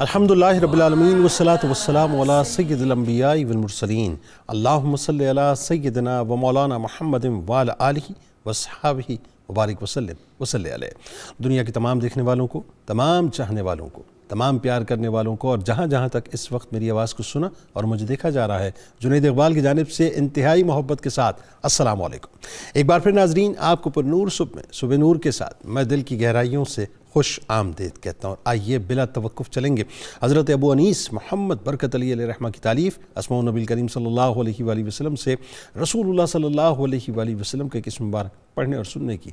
الحمدللہ رب العالمین والصلاة والسلام علی سید الانبیاء والمرسلین اللہم صلی علی سیدنا و مولانا محمد وعلی آلہ وصحابہ وبارک وسلم وصلی علیہ۔ دنیا کے تمام دیکھنے والوں کو، تمام چاہنے والوں کو، تمام پیار کرنے والوں کو، اور جہاں جہاں تک اس وقت میری آواز کو سنا اور مجھے دیکھا جا رہا ہے، جنید اقبال کی جانب سے انتہائی محبت کے ساتھ السلام علیکم۔ ایک بار پھر ناظرین، آپ کو پر نور صبح نور کے ساتھ میں دل کی گہرائیوں سے خوش آمدید کہتا ہوں۔ آئیے بلا توقف چلیں گے حضرت ابو انیس محمد برکت علی علیہ رحمہ کی تعلیف اسماء النبی کریم صلی اللہ علیہ وآلہ وسلم سے رسول اللہ صلی اللہ علیہ وآلہ وسلم کے قسم مبارک پڑھنے اور سننے کی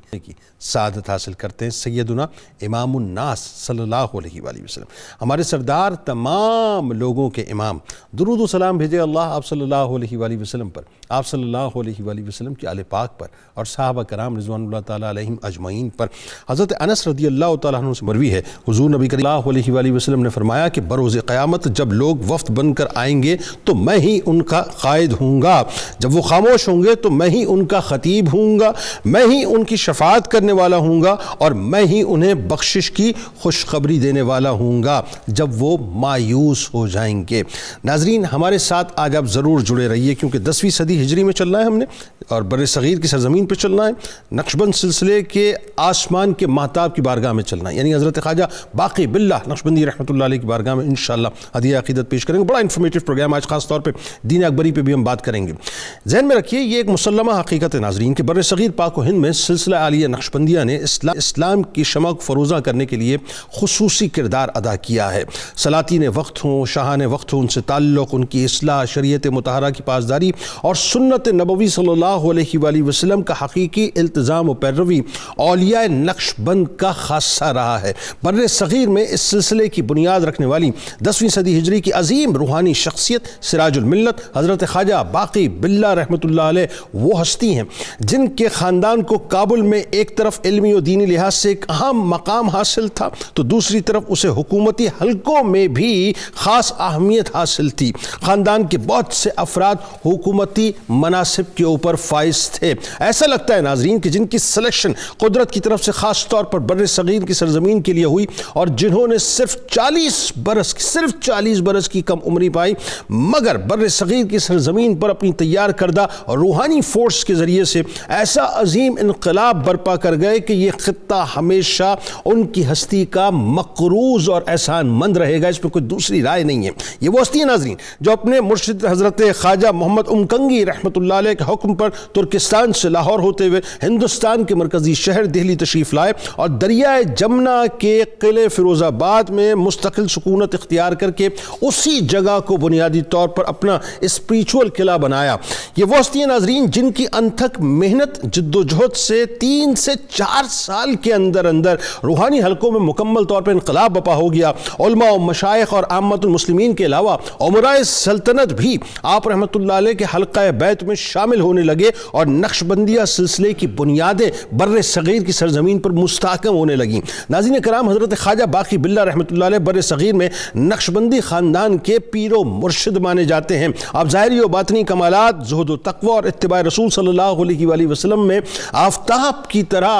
سعادت حاصل کرتے ہیں۔ سیدنا امام الناس صلی اللہ علیہ وآلہ وسلم، ہمارے سردار، تمام لوگوں کے امام، درود و سلام بھیجے اللہ آپ صلی اللہ علیہ وآلہ وسلم پر، آپ صلی اللہ علیہ وآلہ وسلم کی آل پاک پر اور صحابہ کرام رضوان اللہ تعالیٰ علیہم اجمعین پر۔ حضرت انس رضی اللہ تعالیٰ عنہ سے مروی ہے، حضور نبی صلی اللہ علیہ وآلہ وسلم نے فرمایا کہ بروز قیامت جب لوگ وفد بن کر آئیں گے تو میں ہی ان کا قائد ہوں گا، جب وہ خاموش ہوں گے تو میں ہی ان کا خطیب ہوں گا، میں ہی ان کی شفاعت کرنے والا ہوں گا، اور میں ہی انہیں بخشش کی خوشخبری دینے والا ہوں گا جب وہ مایوس ہو جائیں گے۔ ناظرین، ہمارے ساتھ آج آپ ضرور جڑے رہیے، کیونکہ 10ویں صدی ہجری میں چلنا ہے ہم نے، اور بر صغیر کی سرزمین پہ چلنا ہے، نقشبند سلسلے کے آسمان کے مہتاب کی بارگاہ میں چلنا ہے، یعنی حضرت خواجہ باقی باللہ نقشبندی رحمۃ اللہ علیہ کی بارگاہ میں انشاءاللہ ہدیہ عقیدت پیش کریں گے۔ بڑا انفارمیٹیو پروگرام آج، خاص طور پہ دین اکبری پہ بھی ہم بات کریں گے۔ ذہن میں رکھیے، یہ ایک مسلمہ حقیقت ہے ناظرین کہ بر صغیر پاک و ہند میں سلسلہ عالیہ نقشبندیہ نے اسلام کی شمع کو فروزہ کرنے کے لیے خصوصی کردار ادا کیا ہے۔ سلاطین وقت ہوں، شاہان وقت ہوں، ان سے تعلق، ان کی اصلاح، شریعت مطہرہ کی پاسداری اور سنت نبوی صلی اللہ علیہ وآلہ وسلم کا حقیقی التزام و پیروی اولیاء نقشبند کا خاصہ رہا ہے۔ بر صغیر میں اس سلسلے کی بنیاد رکھنے والی 10ویں صدی ہجری کی عظیم روحانی شخصیت سراج الملت حضرت خواجہ باقی باللہ رحمۃ اللہ علیہ وہ ہستی ہیں جن کے خاندان کو کابل میں ایک طرف علمی و دینی لحاظ سے ایک اہم مقام حاصل تھا تو دوسری طرف اسے حکومتی حلقوں میں بھی خاص اہمیت حاصل تھی۔ خاندان کے بہت سے افراد حکومتی مناصب کے اوپر فائز تھے۔ ایسا لگتا ہے ناظرین کہ جن کی سلیکشن قدرت کی طرف سے خاص طور پر بر صغیر کی سرزمین کے لیے ہوئی اور جنہوں نے صرف 40 برس کی کم عمری پائی، مگر بر صغیر کی سرزمین پر اپنی تیار کردہ روحانی فورس کے ذریعے سے ایسا عظیم انقلاب برپا کر گئے کہ یہ خطہ ہمیشہ ان کی ہستی کا مقروض اور احسان مند رہے گا، اس پہ کوئی دوسری رائے نہیں ہے۔ یہ وہ ہستی ہے ناظرین جو اپنے مرشد حضرت خواجہ محمد امکنگی رحمۃ اللہ علیہ کے حکم پر ترکستان سے لاہور ہوتے ہوئے ہندوستان کے مرکزی شہر دہلی تشریف لائے اور دریائے جمنا کے قلعے فیروز آباد میں مستقل سکونت اختیار کر کے اسی جگہ کو بنیادی طور پر اپنا اسپریچول قلعہ بنایا۔ یہ وہ ہستی ہیں ناظرین جن کی انتھک محنت، جد و جہد سے 3 سے 4 سال کے اندر روحانی حلقوں میں مکمل طور پر انقلاب بپا ہو گیا۔ علماء و مشائخ اور عامت المسلمین کے علاوہ امرائے سلطنت بھی آپ رحمۃ اللہ علیہ کے حلقہ بیت میں شامل ہونے لگے اور نقشبندیہ سلسلے کی بنیادیں بر صغیر کی سرزمین پر مستحکم ہونے لگیں۔ ناظرین کرام، حضرت خواجہ باقی باللہ رحمۃ اللہ علیہ بر صغیر میں نقشبندی خاندان کے پیر و مرشد مانے جاتے ہیں۔ آپ ظاہری و باطنی کمالات، زہد و تقوی اور اتباع رسول صلی اللہ علیہ وآلہ وسلم میں آفتاب کی طرح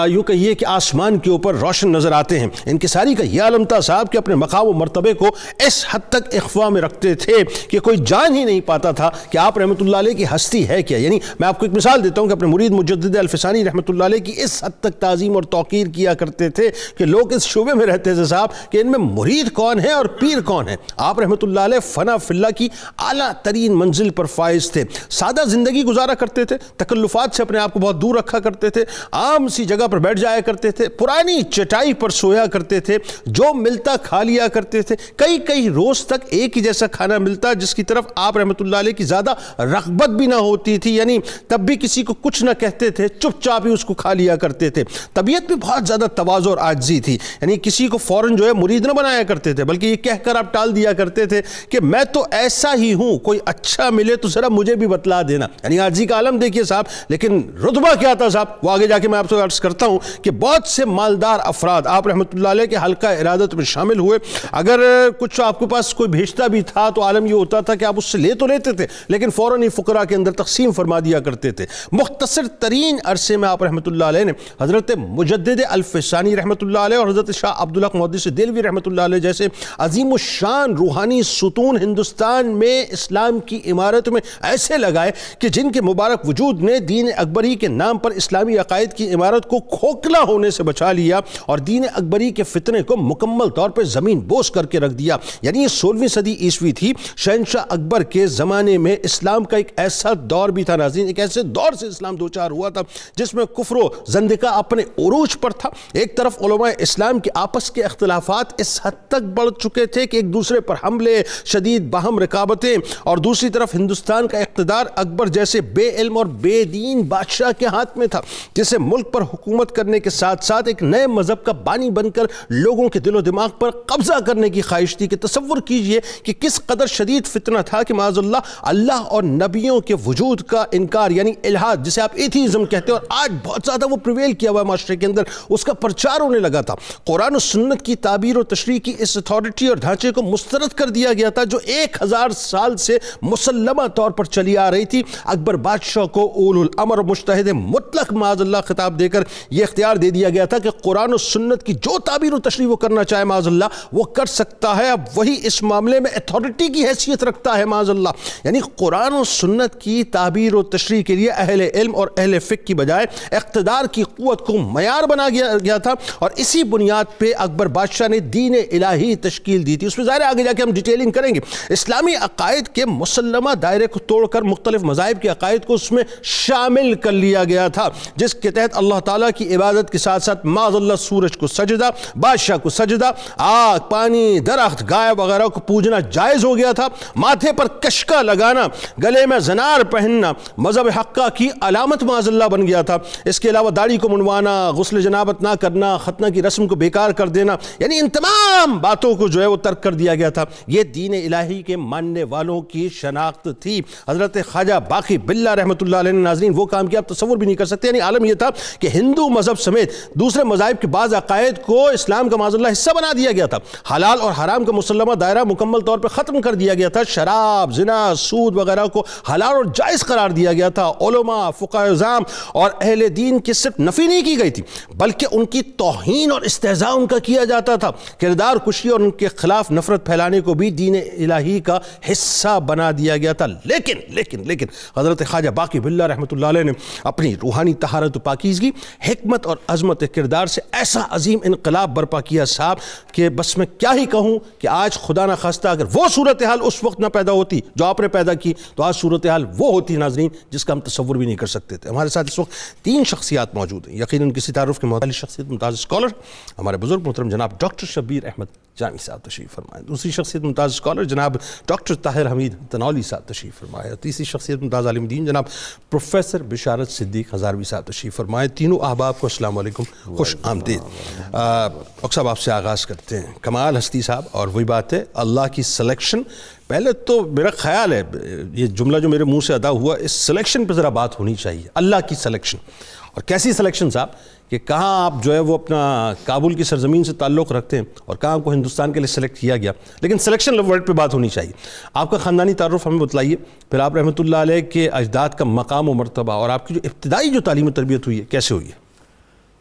یوں کہیے کہ آسمان کے اوپر روشن نظر آتے ہیں۔ انکساری کا یہ عالم تھا صاحب کہ اپنے مقام و مرتبے کو اس حد تک اخفاء میں رکھتے تھے کہ کوئی جان ہی نہیں پاتا تھا کہ آپ رحمۃ اللہ علیہ کی ہستی ہے کیا۔ یعنی میں آپ کو ایک مثال دیتا ہوں کہ اپنے مرید مجدد الفسانی رحمۃ اللہ علیہ کی اس حد تک تعظیم اور توقیر کیا کرتے تھے کہ لوگ اس شعبے میں رہتے تھے صاحب کہ ان میں مرید کون ہے اور پیر کون ہے۔ آپ رحمۃ اللہ علیہ فنا فی اللہ کی اعلیٰ ترین منزل پر فائز تھے، سادہ زندگی گزارا کرتے تھے، تکلفات سے اپنے آپ کو بہت دور رکھا کرتے تھے، عام سی جگہ پر بیٹھ جایا کرتے تھے، پرانی چٹائی پر سویا کرتے تھے، جو ملتا کھا لیا کرتے تھے، کئی روز تک ایک ہی جیسا کھانا ملتا جس کی طرف آپ رحمۃ اللہ علیہ کی زیادہ رغبت بھی نہ ہوتی تھی، یعنی تب بھی کسی کو کچھ نہ کہتے تھے، چپ چاپ ہی اس کو کھا لیا کرتے تھے۔ طبیعت بھی بہت زیادہ تواضع اور عاجزی تھی، یعنی کسی کو فوراً جو ہے مرید نہ بنایا کرتے تھے بلکہ یہ کہہ کر آپ ٹال دیا کرتے تھے کہ میں تو ایسا ہی ہوں، کوئی اچھا ملے تو ذرا مجھے بھی بتلا دینا۔ یعنی عاجزی کا عالم دیکھیے صاحب، لیکن رتبہ ہوا کیا تھا صاحب وہ آگے جا کے میں آپ سے عرض کرتا ہوں کہ بہت سے مالدار افراد آپ رحمۃ اللہ علیہ کے حلقہ ارادت میں شامل ہوئے. اگر کچھ آپ کے پاس کوئی بھیجتا بھی تھا تو عالم یہ ہوتا تھا کہ آپ اس سے لے تو لیتے تھے لیکن فوراً ہی فقراء کے اندر تقسیم فرما دیا کرتے تھے. مختصر ترین عرصے میں آپ رحمۃ اللہ علیہ نے حضرت مجدد الفسانی رحمۃ اللہ علیہ اور حضرت شاہ عبداللہ محدث دہلوی رحمۃ اللہ علیہ جیسے عظیم الشان روحانی ستون ہندوستان میں اسلام کی عمارت میں ایسے لگائے کہ جن کے مبارک وجود نے دین اکبری کے نام پر اسلامی عقائد کی عمارت کو کھوکھلا ہونے سے بچا لیا اور دین اکبری کے فتنے کو مکمل طور پر زمین بوس کر کے رکھ دیا. یعنی یہ 16ویں صدی عیسوی تھی. شہنشاہ اکبر کے زمانے میں اسلام کا ایک ایسا دور بھی تھا ناظرین, ایک ایسے دور سے اسلام دوچار ہوا تھا جس میں کفر و زندقہ اپنے عروج پر تھا. ایک طرف علماء اسلام کے آپس کے اختلافات اس حد تک بڑھ چکے تھے کہ ایک دوسرے پر حملے, شدید باہم رقابتیں, اور دوسری طرف ہندوستان کا اقتدار اکبر جیسے بے علم اور بے دین بادشاہ کے ہاتھ میں تھا جسے ملک پر حکومت کرنے کے ساتھ ساتھ ایک نئے مذہب کا بانی بن کر لوگوں کے دل و دماغ پر قبضہ کرنے کی خواہش تھی. کہ تصور کیجئے کہ کس قدر شدید فتنہ تھا کہ معاذ اللہ اور نبیوں کے وجود کا انکار یعنی الحاد جسے آپ ایتھیزم کہتے ہیں اور آج بہت زیادہ وہ پریویل کیا ہوا ہے معاشرے کے اندر, اس کا پرچار ہونے لگا تھا. قرآن و سنت کی تعبیر و تشریح کی اس اتھارٹی اور ڈھانچے کو مسترد کر دیا گیا تھا جو 1000 سال سے مسلمہ طور پر چلی آ رہی تھی. اکبر بادشاہ کو اول الامر مجتہد مطلق معاذ اللہ خطاب دے کر یہ اختیار دے دیا گیا تھا کہ قرآن و سنت کی جو تعبیر و تشریح وہ کرنا چاہے معاذ اللہ وہ کر سکتا ہے. اب وہی اس معاملے میں اتھارٹی کی حیثیت رکھتا ہے معاذ اللہ. یعنی قرآن و سنت کی تعبیر و تشریح کے لیے اہل علم اور اہل فقہ کی بجائے اقتدار کی قوت کو معیار بنا گیا تھا اور اسی بنیاد پہ اکبر بادشاہ نے دین الہی تشکیل دی تھی. اس میں ظاہر آگے جا کے ہم ڈیٹیلنگ کریں گے. اسلامی عقائد کے مسلمہ دائرے کو توڑ کر مختلف مذاہب کے عقائد کو اس میں شامل کر لیا گیا تھا جس کے تحت اللہ تعالیٰ کی عبادت کے ساتھ ساتھ معاذ اللہ سورج کو سجدہ, بادشاہ کو سجدہ, آگ, پانی, درخت, گائے وغیرہ کو پوجنا جائز ہو گیا تھا. ماتھے پر کشکا لگانا, گلے میں زنار پہننا مذہب حقہ کی علامت معاذ اللہ بن گیا تھا. اس کے علاوہ داڑھی کو منڈوانا, غسل جنابت نہ کرنا, ختنہ کی رسم کو بیکار کر دینا, یعنی ان تمام باتوں کو جو ہے وہ ترک کر دیا گیا تھا. یہ دین الہی کے ماننے والوں کی شناخت تھی. حضرت خواجہ باقی باللہ رحمۃ اللہ علیہ نے ناظرین وہ کام کیا آپ تصور بھی نہیں کر سکتے. یعنی عالم یہ تھا کہ ہندو مذہب سمیت دوسرے مذاہب کے بعض عقائد کو اسلام کا معاذ اللہ حصہ بنا دیا گیا تھا. حلال اور حرام کا مسلمہ دائرہ مکمل طور پر ختم کر دیا گیا تھا. شراب, زنا, سود وغیرہ کو حلال اور جائز قرار دیا گیا تھا. علماء, فقہاء اعظام اور اہل دین کی صرف نفی نہیں کی گئی تھی بلکہ ان کی توہین اور استہزاء ان کا کیا جاتا تھا. کردار کشی اور ان کے خلاف نفرت پھیلانے کو بھی دین الہی کا حصہ بنا دیا گیا تھا. لیکن حضرت خواجہ باقی باللہ رحمۃ اللہ علیہ نے اپنی روحانی طہارت و پاکیزگی, حکمت اور عظمت کردار سے ایسا عظیم انقلاب برپا کیا صاحب کہ بس میں کیا ہی کہوں کہ آج خدا نہ خواستہ اگر وہ صورتحال اس وقت نہ پیدا ہوتی جو آپ نے پیدا کی تو آج صورتحال وہ ہوتی ناظرین جس کا ہم تصور بھی نہیں کر سکتے تھے. ہمارے ساتھ اس وقت 3 شخصیات موجود ہیں. یقیناً کسی تعارف کے محتاج شخصیت ممتاز اسکالر ہمارے بزرگ محترم جناب ڈاکٹر شبیر احمد جامی صاحب تشریف فرمائے. دوسری شخصیت ممتاز اسکالر جناب ڈاکٹر طاہر حمید تنولی صاحب تشریف فرمائے. اور تیسری شخصیت ممتاز عالم دین جناب پروفیسر بشارت صدیق ہزاروی صاحب تشریف فرمائے. تینوں احباب کو السلام علیکم, خوش آمدید. ڈاکٹر صاحب آپ سے آغاز کرتے ہیں. کمال ہستی صاحب, اور وہی بات ہے اللہ کی سلیکشن. پہلے تو میرا خیال ہے یہ جملہ جو میرے منہ سے ادا ہوا اس سلیکشن پہ ذرا بات ہونی چاہیے. اللہ کی سلیکشن, اور کیسی سلیکشن صاحب کہ کہاں آپ جو ہے وہ اپنا کابل کی سرزمین سے تعلق رکھتے ہیں اور کہاں آپ کو ہندوستان کے لیے سلیکٹ کیا گیا, لیکن سلیکشن ورڈ پہ بات ہونی چاہیے. آپ کا خاندانی تعارف ہمیں بتلائیے, پھر آپ رحمۃ اللہ علیہ کے اجداد کا مقام و مرتبہ اور آپ کی جو ابتدائی جو تعلیم و تربیت ہوئی ہے کیسے ہوئی ہے.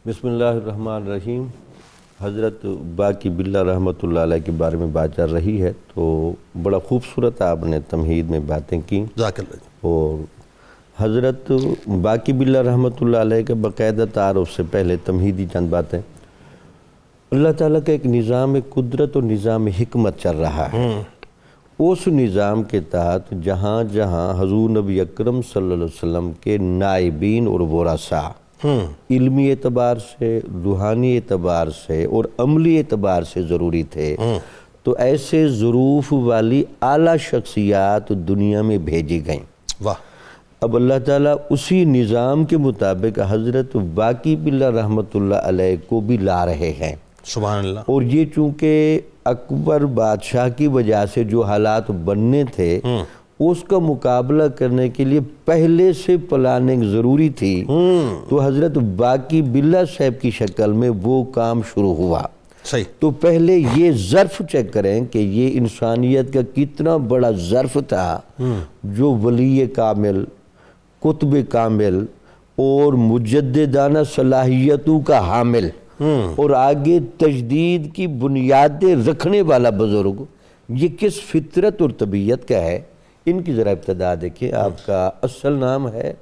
بسم اللہ الرحمن الرحیم. حضرت باقی باللہ رحمۃ اللہ علیہ کے بارے میں بات چل رہی ہے تو بڑا خوبصورت آپ نے تمہید میں باتیں کی. جزاک اللہ. اور حضرت باقی باللہ رحمۃ اللہ علیہ کے باقاعدہ تعارف سے پہلے تمہیدی چند باتیں. اللہ تعالیٰ کا ایک نظام قدرت اور نظام حکمت چل رہا ہے. اس نظام کے تحت جہاں جہاں حضور نبی اکرم صلی اللہ علیہ وسلم کے نائبین اور ورثاء علمی اعتبار سے, روحانی اعتبار سے اور عملی اعتبار سے ضروری تھے تو ایسے ظروف والی اعلیٰ شخصیات دنیا میں بھیجی گئیں. واہ. اب اللہ تعالیٰ اسی نظام کے مطابق حضرت باقی باللہ رحمۃ اللہ علیہ کو بھی لا رہے ہیں. سبحان اللہ. اور یہ چونکہ اکبر بادشاہ کی وجہ سے جو حالات بننے تھے اس کا مقابلہ کرنے کے لیے پہلے سے پلاننگ ضروری تھی، تو حضرت باقی باللہ صاحب کی شکل میں وہ کام شروع ہوا۔ صحیح۔ تو پہلے یہ ظرف چیک کریں کہ یہ انسانیت کا کتنا بڑا ظرف تھا جو ولی کامل، قطب کامل اور مجددانہ صلاحیتوں کا حامل اور آگے تجدید کی بنیادیں رکھنے والا بزرگ، یہ کس فطرت اور طبیعت کا ہے۔ ان کی ذرا ابتدا دیکھیں۔ آپ کا اصل نام ہے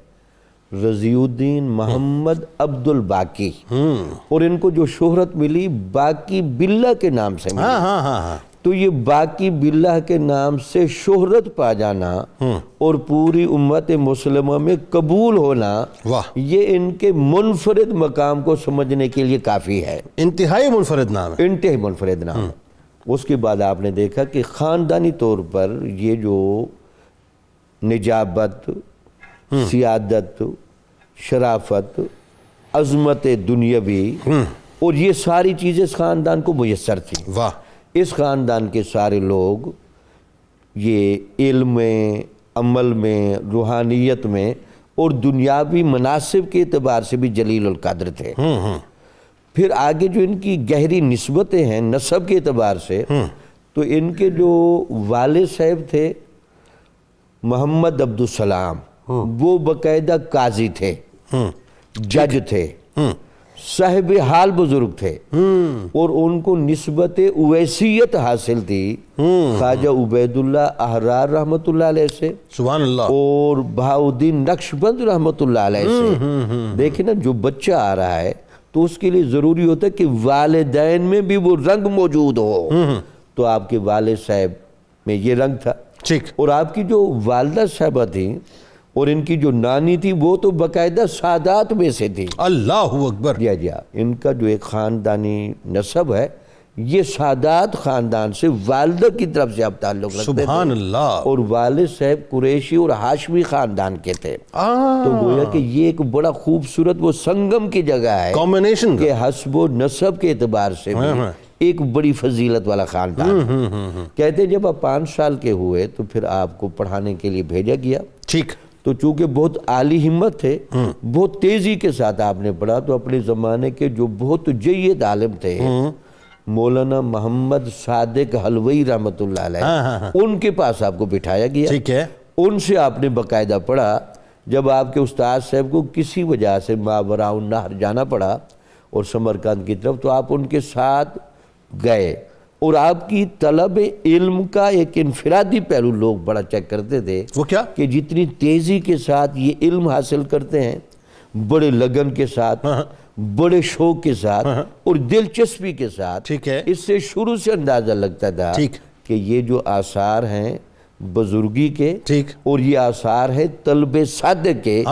رضی الدین محمد عبد الباقی، اور ان کو جو شہرت ملی باقی باللہ کے نام سے ملی۔ تو یہ باقی باللہ کے نام سے شہرت پا جانا اور پوری امت مسلمہ میں قبول ہونا، یہ ان کے منفرد مقام کو سمجھنے کے لیے کافی ہے۔ انتہائی منفرد نام ہے، انتہائی منفرد نام ہے۔ اس کے بعد آپ نے دیکھا کہ خاندانی طور پر یہ جو نجابت، سیادت، شرافت، عظمت دنیاوی اور یہ ساری چیزیں اس خاندان کو میسر تھیں۔ واہ۔ اس خاندان کے سارے لوگ یہ علم میں، عمل میں، روحانیت میں اور دنیاوی مناصب کے اعتبار سے بھی جلیل القدر تھے۔ پھر آگے جو ان کی گہری نسبتیں ہیں نسب کے اعتبار سے، تو ان کے جو والد صاحب تھے محمد عبد السلام، وہ باقاعدہ قاضی تھے، جج تھے، صاحب حال بزرگ تھے، اور ان کو نسبت اویسیت حاصل تھی خواجہ عبید اللہ احرار رحمۃ اللہ علیہ سے، سبحان اللہ، اور بہاؤدین نقشبند رحمۃ اللہ علیہ سے۔ دیکھیں نا، جو بچہ آ رہا ہے تو اس کے لیے ضروری ہوتا ہے کہ والدین میں بھی وہ رنگ موجود ہو۔ تو آپ کے والد صاحب میں یہ رنگ تھا، اور آپ کی جو والدہ صاحبہ تھیں اور ان کی جو نانی تھی وہ تو باقاعدہ سادات میں سے تھی۔ اللہ اکبر۔ جی ان کا جو ایک خاندانی نسب ہے، یہ سادات خاندان سے والدہ کی طرف سے آپ تعلق رکھتے تھے، سبحان اللہ، اور والد صاحب قریشی اور ہاشمی خاندان کے تھے۔ تو گویا کہ یہ ایک بڑا خوبصورت وہ سنگم کی جگہ ہے، کمبینیشن کہ حسب و نسب کے اعتبار سے بھی ایک بڑی فضیلت والا خاندان۔ کہتے جب آپ 5 سال کے ہوئے تو پھر آپ کو پڑھانے کے لیے بھیجا گیا۔ ٹھیک۔ تو چونکہ بہت عالی ہمت تھے، بہت تیزی کے ساتھ آپ نے پڑھا، تو اپنے زمانے کے جو بہت جید عالم تھے مولانا محمد صادق حلوی رحمۃ اللہ علیہ، ان کے پاس آپ کو بٹھایا گیا۔ ٹھیک ہے۔ ان سے آپ نے باقاعدہ پڑھا۔ جب آپ کے استاد صاحب کو کسی وجہ سے ماوراء النہر جانا پڑا اور سمرقند کی طرف، تو آپ ان کے ساتھ گئے، اور آپ کی طلب علم کا ایک انفرادی پہلو لوگ بڑا چیک کرتے تھے۔ وہ کیا؟ کہ جتنی تیزی کے ساتھ یہ علم حاصل کرتے ہیں، بڑے لگن کے ساتھ، بڑے شوق کے ساتھ اور دلچسپی کے ساتھ، ٹھیک ہے، اس سے شروع سے اندازہ لگتا تھا کہ یہ جو آثار ہیں بزرگی کے، اور یہ آثار ہیں طلب صادق کے،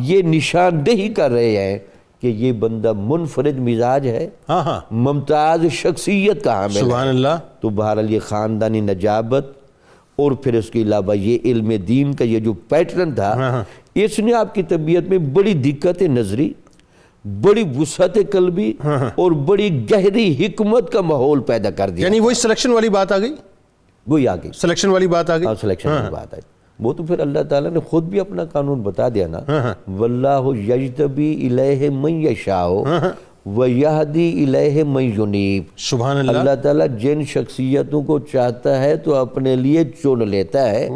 یہ نشاندہی کر رہے ہیں کہ یہ بندہ منفرد مزاج ہے، ممتاز شخصیت کا حامل ہے۔ سبحان اللہ۔ تو بہرحال یہ خاندانی نجابت اور پھر اس کے علاوہ یہ علم دین کا یہ جو پیٹرن تھا، اس نے آپ کی طبیعت میں بڑی دقت نظری، بڑی وسعت قلبی اور بڑی گہری حکمت کا ماحول پیدا کر دیا۔ یعنی وہی سلیکشن والی بات آ گئی، وہی آ گئی، سلیکشن والی بات آ گئی، سلیکشن والی بات آئی۔ وہ تو پھر اللہ تعالیٰ نے خود بھی اپنا قانون بتا دیا نا، واللہ یجتبی الیہ من یشاء ویہدی الیہ من ینیب۔ سبحان اللہ۔ اللہ تعالیٰ جن شخصیتوں کو چاہتا ہے تو اپنے لیے چن لیتا ہے،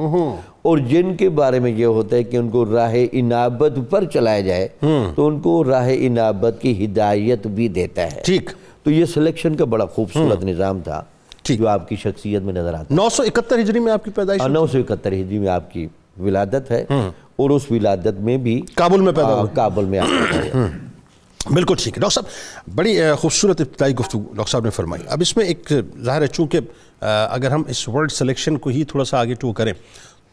اور جن کے بارے میں یہ ہوتا ہے کہ ان کو راہ انابت پر چلایا جائے تو ان کو راہ انابت کی ہدایت بھی دیتا ہے۔ ٹھیک۔ تو یہ سلیکشن کا بڑا خوبصورت نظام تھا جو آپ کی شخصیت میں نظر آتا ہے۔ 971 ہجری میں آپ کی پیدائش؟ 971 ہجری میں آپ کی ولادت ہے، اور اس ولادت میں بھی کابل میں پیدا ہوئے۔ کابل میں آپ پیدا ہوئے۔ بالکل ٹھیک ہے ڈاکٹر صاحب، بڑی خوبصورت ابتدائی گفتگو ڈاکٹر صاحب نے فرمائی۔ اب اس میں ایک ظاہر ہے، چونکہ اگر ہم اس ورڈ سلیکشن کو ہی تھوڑا سا آگے ٹو کریں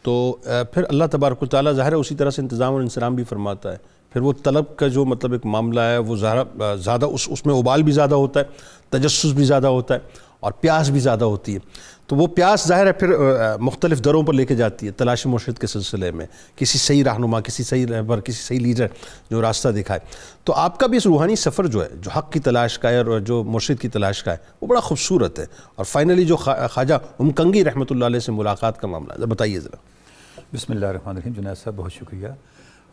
تو پھر اللہ تبارک و تعالیٰ ظاہر ہے اسی طرح سے انتظام اور انصرام بھی فرماتا ہے۔ پھر وہ طلب کا جو مطلب ایک معاملہ ہے وہ زیادہ اس میں ابال بھی زیادہ ہوتا ہے، تجسس بھی زیادہ ہوتا ہے، اور پیاس بھی زیادہ ہوتی ہے۔ تو وہ پیاس ظاہر ہے پھر مختلف دروں پر لے کے جاتی ہے تلاش مرشد کے سلسلے میں، کسی صحیح رہنما، کسی صحیح رہبر، کسی صحیح لیڈر جو راستہ دکھائے۔ تو آپ کا بھی اس روحانی سفر جو ہے، جو حق کی تلاش کا ہے اور جو مرشد کی تلاش کا ہے، وہ بڑا خوبصورت ہے۔ اور فائنلی جو خواجہ امکنگی رحمۃ اللہ علیہ سے ملاقات کا معاملہ ہے، بتائیے ذرا۔ بسم اللہ الرحمن الرحیم. جنید صاحب بہت شکریہ.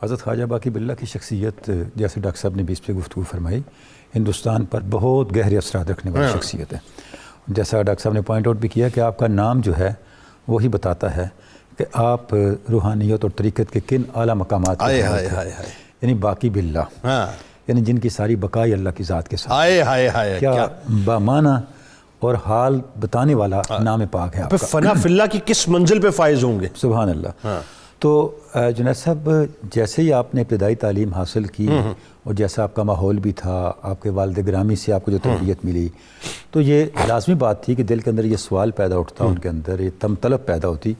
حضرت خواجہ باقی باللہ کی شخصیت جیسے ڈاکٹر صاحب نے بھی اس پہ گفتگو فرمائی ہندوستان پر بہت گہرے اثرات رکھنے والی شخصیت ہے. جیسا ڈاکٹر صاحب نے پوائنٹ آؤٹ بھی کیا کہ آپ کا نام جو ہے وہی بتاتا ہے کہ آپ روحانیت اور طریقت کے کن اعلیٰ مقامات پر یعنی باقی باللہ یعنی جن کی ساری بقائی اللہ کی ذات کے ساتھ. کیا بامانہ اور حال بتانے والا نام پاک ہے آپ کا. فنا فی اللہ کی کس منزل پہ فائز ہوں گے. سبحان اللہ. تو جنید صاحب جیسے ہی آپ نے ابتدائی تعلیم حاصل کی اور جیسا آپ کا ماحول بھی تھا, آپ کے والد گرامی سے آپ کو جو تربیت ملی, تو یہ لازمی بات تھی کہ دل کے اندر یہ سوال پیدا اٹھتا, ان کے اندر یہ تم طلب پیدا ہوتی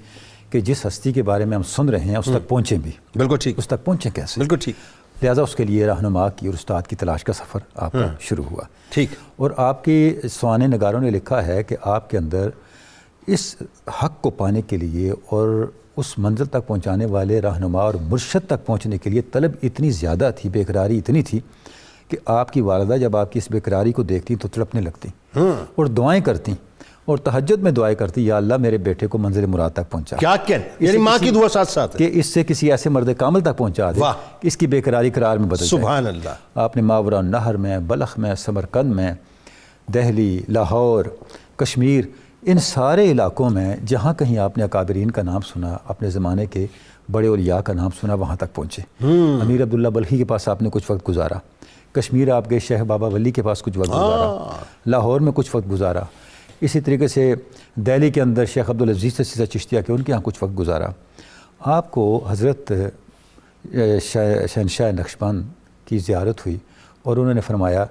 کہ جس ہستی کے بارے میں ہم سن رہے ہیں اس تک پہنچیں بھی. بالکل ٹھیک. اس تک پہنچیں کیسے. بالکل ٹھیک. لہٰذا اس کے لیے رہنما کی اور استاد کی تلاش کا سفر آپ کا شروع ہوا. ٹھیک. اور آپ کے سوانح نگاروں نے لکھا ہے کہ آپ کے اندر اس حق کو پانے کے لیے اور اس منزل تک پہنچانے والے رہنما اور مرشد تک پہنچنے کے لیے طلب اتنی زیادہ تھی, بے قراری اتنی تھی کہ آپ کی والدہ جب آپ کی اس بے قراری کو دیکھتی تو تڑپنے لگتی اور دعائیں کرتی اور تہجد میں دعائیں کرتی, یا اللہ میرے بیٹے کو منزل مراد تک پہنچا. کیا یعنی ماں کی دعا ساتھ ساتھ کہ اس سے کسی ایسے مرد کامل تک پہنچا دے کہ اس کی بے قراری قرار میں بدل جائے. سبحان اللہ. آپ نے ماورا النہر میں, بلخ میں, سمرقند میں, دہلی, لاہور, کشمیر, ان سارے علاقوں میں جہاں کہیں آپ نے اکابرین کا نام سنا, اپنے زمانے کے بڑے اولیاء کا نام سنا, وہاں تک پہنچے. امیر عبداللہ بلخی کے پاس آپ نے کچھ وقت گزارا, کشمیر آپ گئے شیخ بابا ولی کے پاس کچھ وقت گزارا, لاہور میں کچھ وقت گزارا, اسی طریقے سے دہلی کے اندر شیخ عبدالعزیز سیسہ چشتیہ کے ان کے یہاں کچھ وقت گزارا. آپ کو حضرت شہنشاہ نقشبند کی زیارت ہوئی اور انہوں نے فرمایا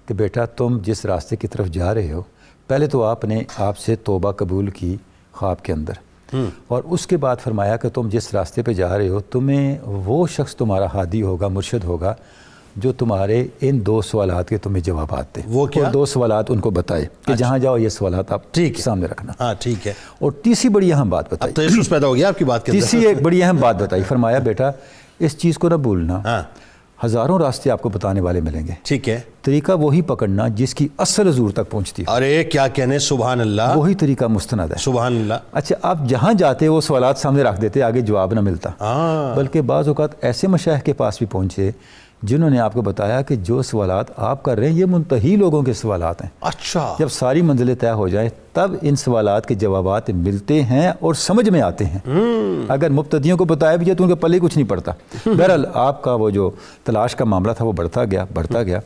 کہ بیٹا تم جس راستے کی طرف جا رہے ہو, پہلے تو آپ نے آپ سے توبہ قبول کی خواب کے اندر, اور اس کے بعد فرمایا کہ تم جس راستے پہ جا رہے ہو تمہیں وہ شخص تمہارا ہادی ہوگا, مرشد ہوگا, جو تمہارے ان 2 سوالات کے تمہیں جوابات دے. وہ کیا؟ اور 2 سوالات ان کو بتائے کہ جہاں جاؤ یہ سوالات آپ سامنے رکھنا. ہاں ٹھیک ہے. اور تیسری بڑی اہم بات بتائی, تجسس پیدا ہو گیا آپ کی بات کے اندر. تیسری ایک بڑی اہم بات بتائی, فرمایا بیٹا اس چیز کو نہ بھولنا, ہزاروں راستے آپ کو بتانے والے ملیں گے, ٹھیک ہے, طریقہ وہی پکڑنا جس کی اصل حضور تک پہنچتی ہے. ارے کیا کہنے, سبحان اللہ, وہی طریقہ مستند ہے. سبحان اللہ. اچھا آپ جہاں جاتے وہ سوالات سامنے رکھ دیتے, آگے جواب نہ ملتا, بلکہ بعض اوقات ایسے مشائخ کے پاس بھی پہنچے جنہوں نے آپ کو بتایا کہ جو سوالات آپ کر رہے ہیں یہ منتہی لوگوں کے سوالات ہیں. اچھا. جب ساری منزلیں طے ہو جائیں تب ان سوالات کے جوابات ملتے ہیں اور سمجھ میں آتے ہیں. اگر مبتدیوں کو بتایا بھی جائے تو ان کے پلے کچھ نہیں پڑتا. بہرحال آپ کا وہ جو تلاش کا معاملہ تھا وہ بڑھتا گیا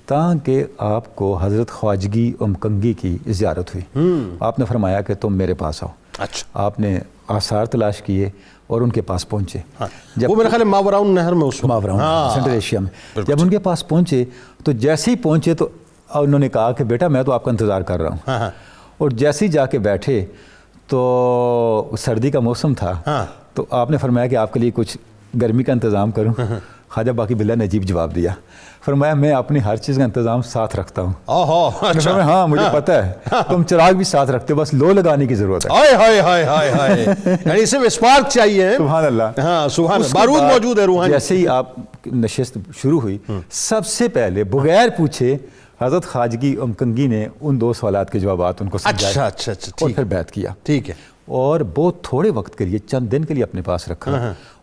تاکہ آپ کو حضرت خواجگی امکنگی کی زیارت ہوئی. آپ نے فرمایا کہ تم میرے پاس آؤ. اچھا. آپ نے آثار تلاش کیے اور ان کے پاس پہنچے. جب وہ میرا خیال ہے ماورا النہر میں, اس ماورا سینٹرل ایشیا میں, جب ان کے پاس پہنچے تو جیسے ہی پہنچے تو انہوں نے کہا کہ بیٹا میں تو آپ کا انتظار کر رہا ہوں. اور جیسے ہی جا کے بیٹھے تو سردی کا موسم تھا, تو آپ نے فرمایا کہ آپ کے لیے کچھ گرمی کا انتظام کروں. خواجہ باقی باللہ نے عجیب جواب دیا, فرمایا میں اپنی ہر چیز کا انتظام ساتھ رکھتا ہوں. ہاں مجھے پتہ ہے تم چراغ بھی ساتھ رکھتے ہو, بس لو لگانے کی ضرورت ہے. یعنی صرف اسپارک چاہیے. سبحان اللہ. ہاں سبحان اللہ, بارود موجود ہے روحانی. جیسے ہی آپ نشست شروع ہوئی سب سے پہلے بغیر پوچھے حضرت خواجگی امکنگی نے ان 2 سوالات کے جوابات ان کو سمجھائے. اچھا اور پھر بیعت کیا. ٹھیک ہے. اور بہت تھوڑے وقت کے لیے, چند دن کے لیے اپنے پاس رکھا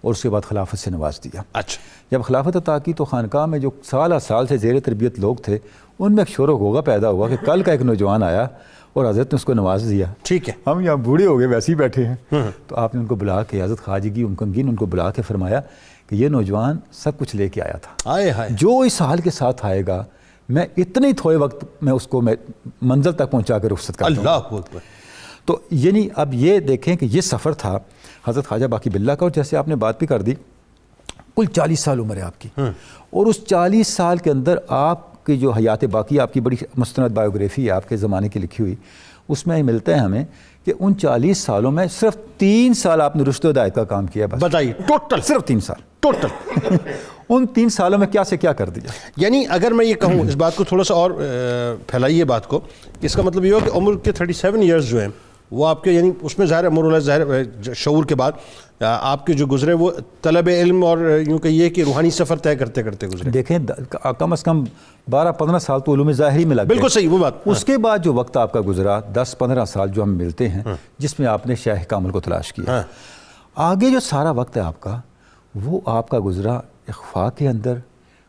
اور اس کے بعد خلافت سے نواز دیا. اچھا. جب خلافت عطا کی تو خانقاہ میں جو سالہ سال سے زیر تربیت لوگ تھے ان میں ایک شور و غوغا پیدا ہوا کہ کل کا ایک نوجوان آیا اور حضرت نے اس کو نواز دیا. ٹھیک ہے. ہم یہاں بوڑھے ہو گئے ویسے ہی بیٹھے ہیں. تو آپ نے ان کو بلا کے, حضرت خواجگی امکنگی نے ان کو بلا کے فرمایا کہ یہ نوجوان سب کچھ لے کے آیا تھا, جو اس حال کے ساتھ آئے گا میں اتنے ہی تھوڑے وقت میں اس کو منزل تک پہنچا کے رخصت کرتا ہوں. اللہ اکبر. تو یعنی اب یہ دیکھیں کہ یہ سفر تھا حضرت خواجہ باقی باللہ کا, اور جیسے آپ نے بات بھی کر دی کل 40 سال عمر ہے آپ کی, اور اس 40 سال کے اندر آپ کی جو حیات باقی, آپ کی بڑی مستند بایوگرافی ہے آپ کے زمانے کی لکھی ہوئی, اس میں ملتا ہے ہمیں کہ ان 40 سالوں میں صرف 3 سال آپ نے رشد و ہدایت کا کام کیا. بس بتائیے, ٹوٹل صرف 3 سال ٹوٹل. ان 3 سالوں میں کیا سے کیا کر دیا. یعنی اگر میں یہ کہوں, اس بات کو تھوڑا سا اور پھیلائیے بات کو, اس کا مطلب یہ ہو کہ عمر کے 37 ایئرز جو ہیں وہ آپ کے, یعنی اس میں ظاہر ہے ظاہر شعور کے بعد آپ کے جو گزرے وہ طلب علم اور یوں کہیے کہ روحانی سفر طے کرتے کرتے گزرے. دیکھیں کم از کم 12-15 سال تو علوم ظاہری میں لگ گئے. بالکل صحیح وہ بات. اس کے بعد جو وقت آپ کا گزرا 10-15 سال جو ہم ملتے ہیں جس میں آپ نے شیخ کامل کو تلاش کیا, آگے جو سارا وقت ہے آپ کا، وہ آپ کا گزرا اخفاء کے اندر،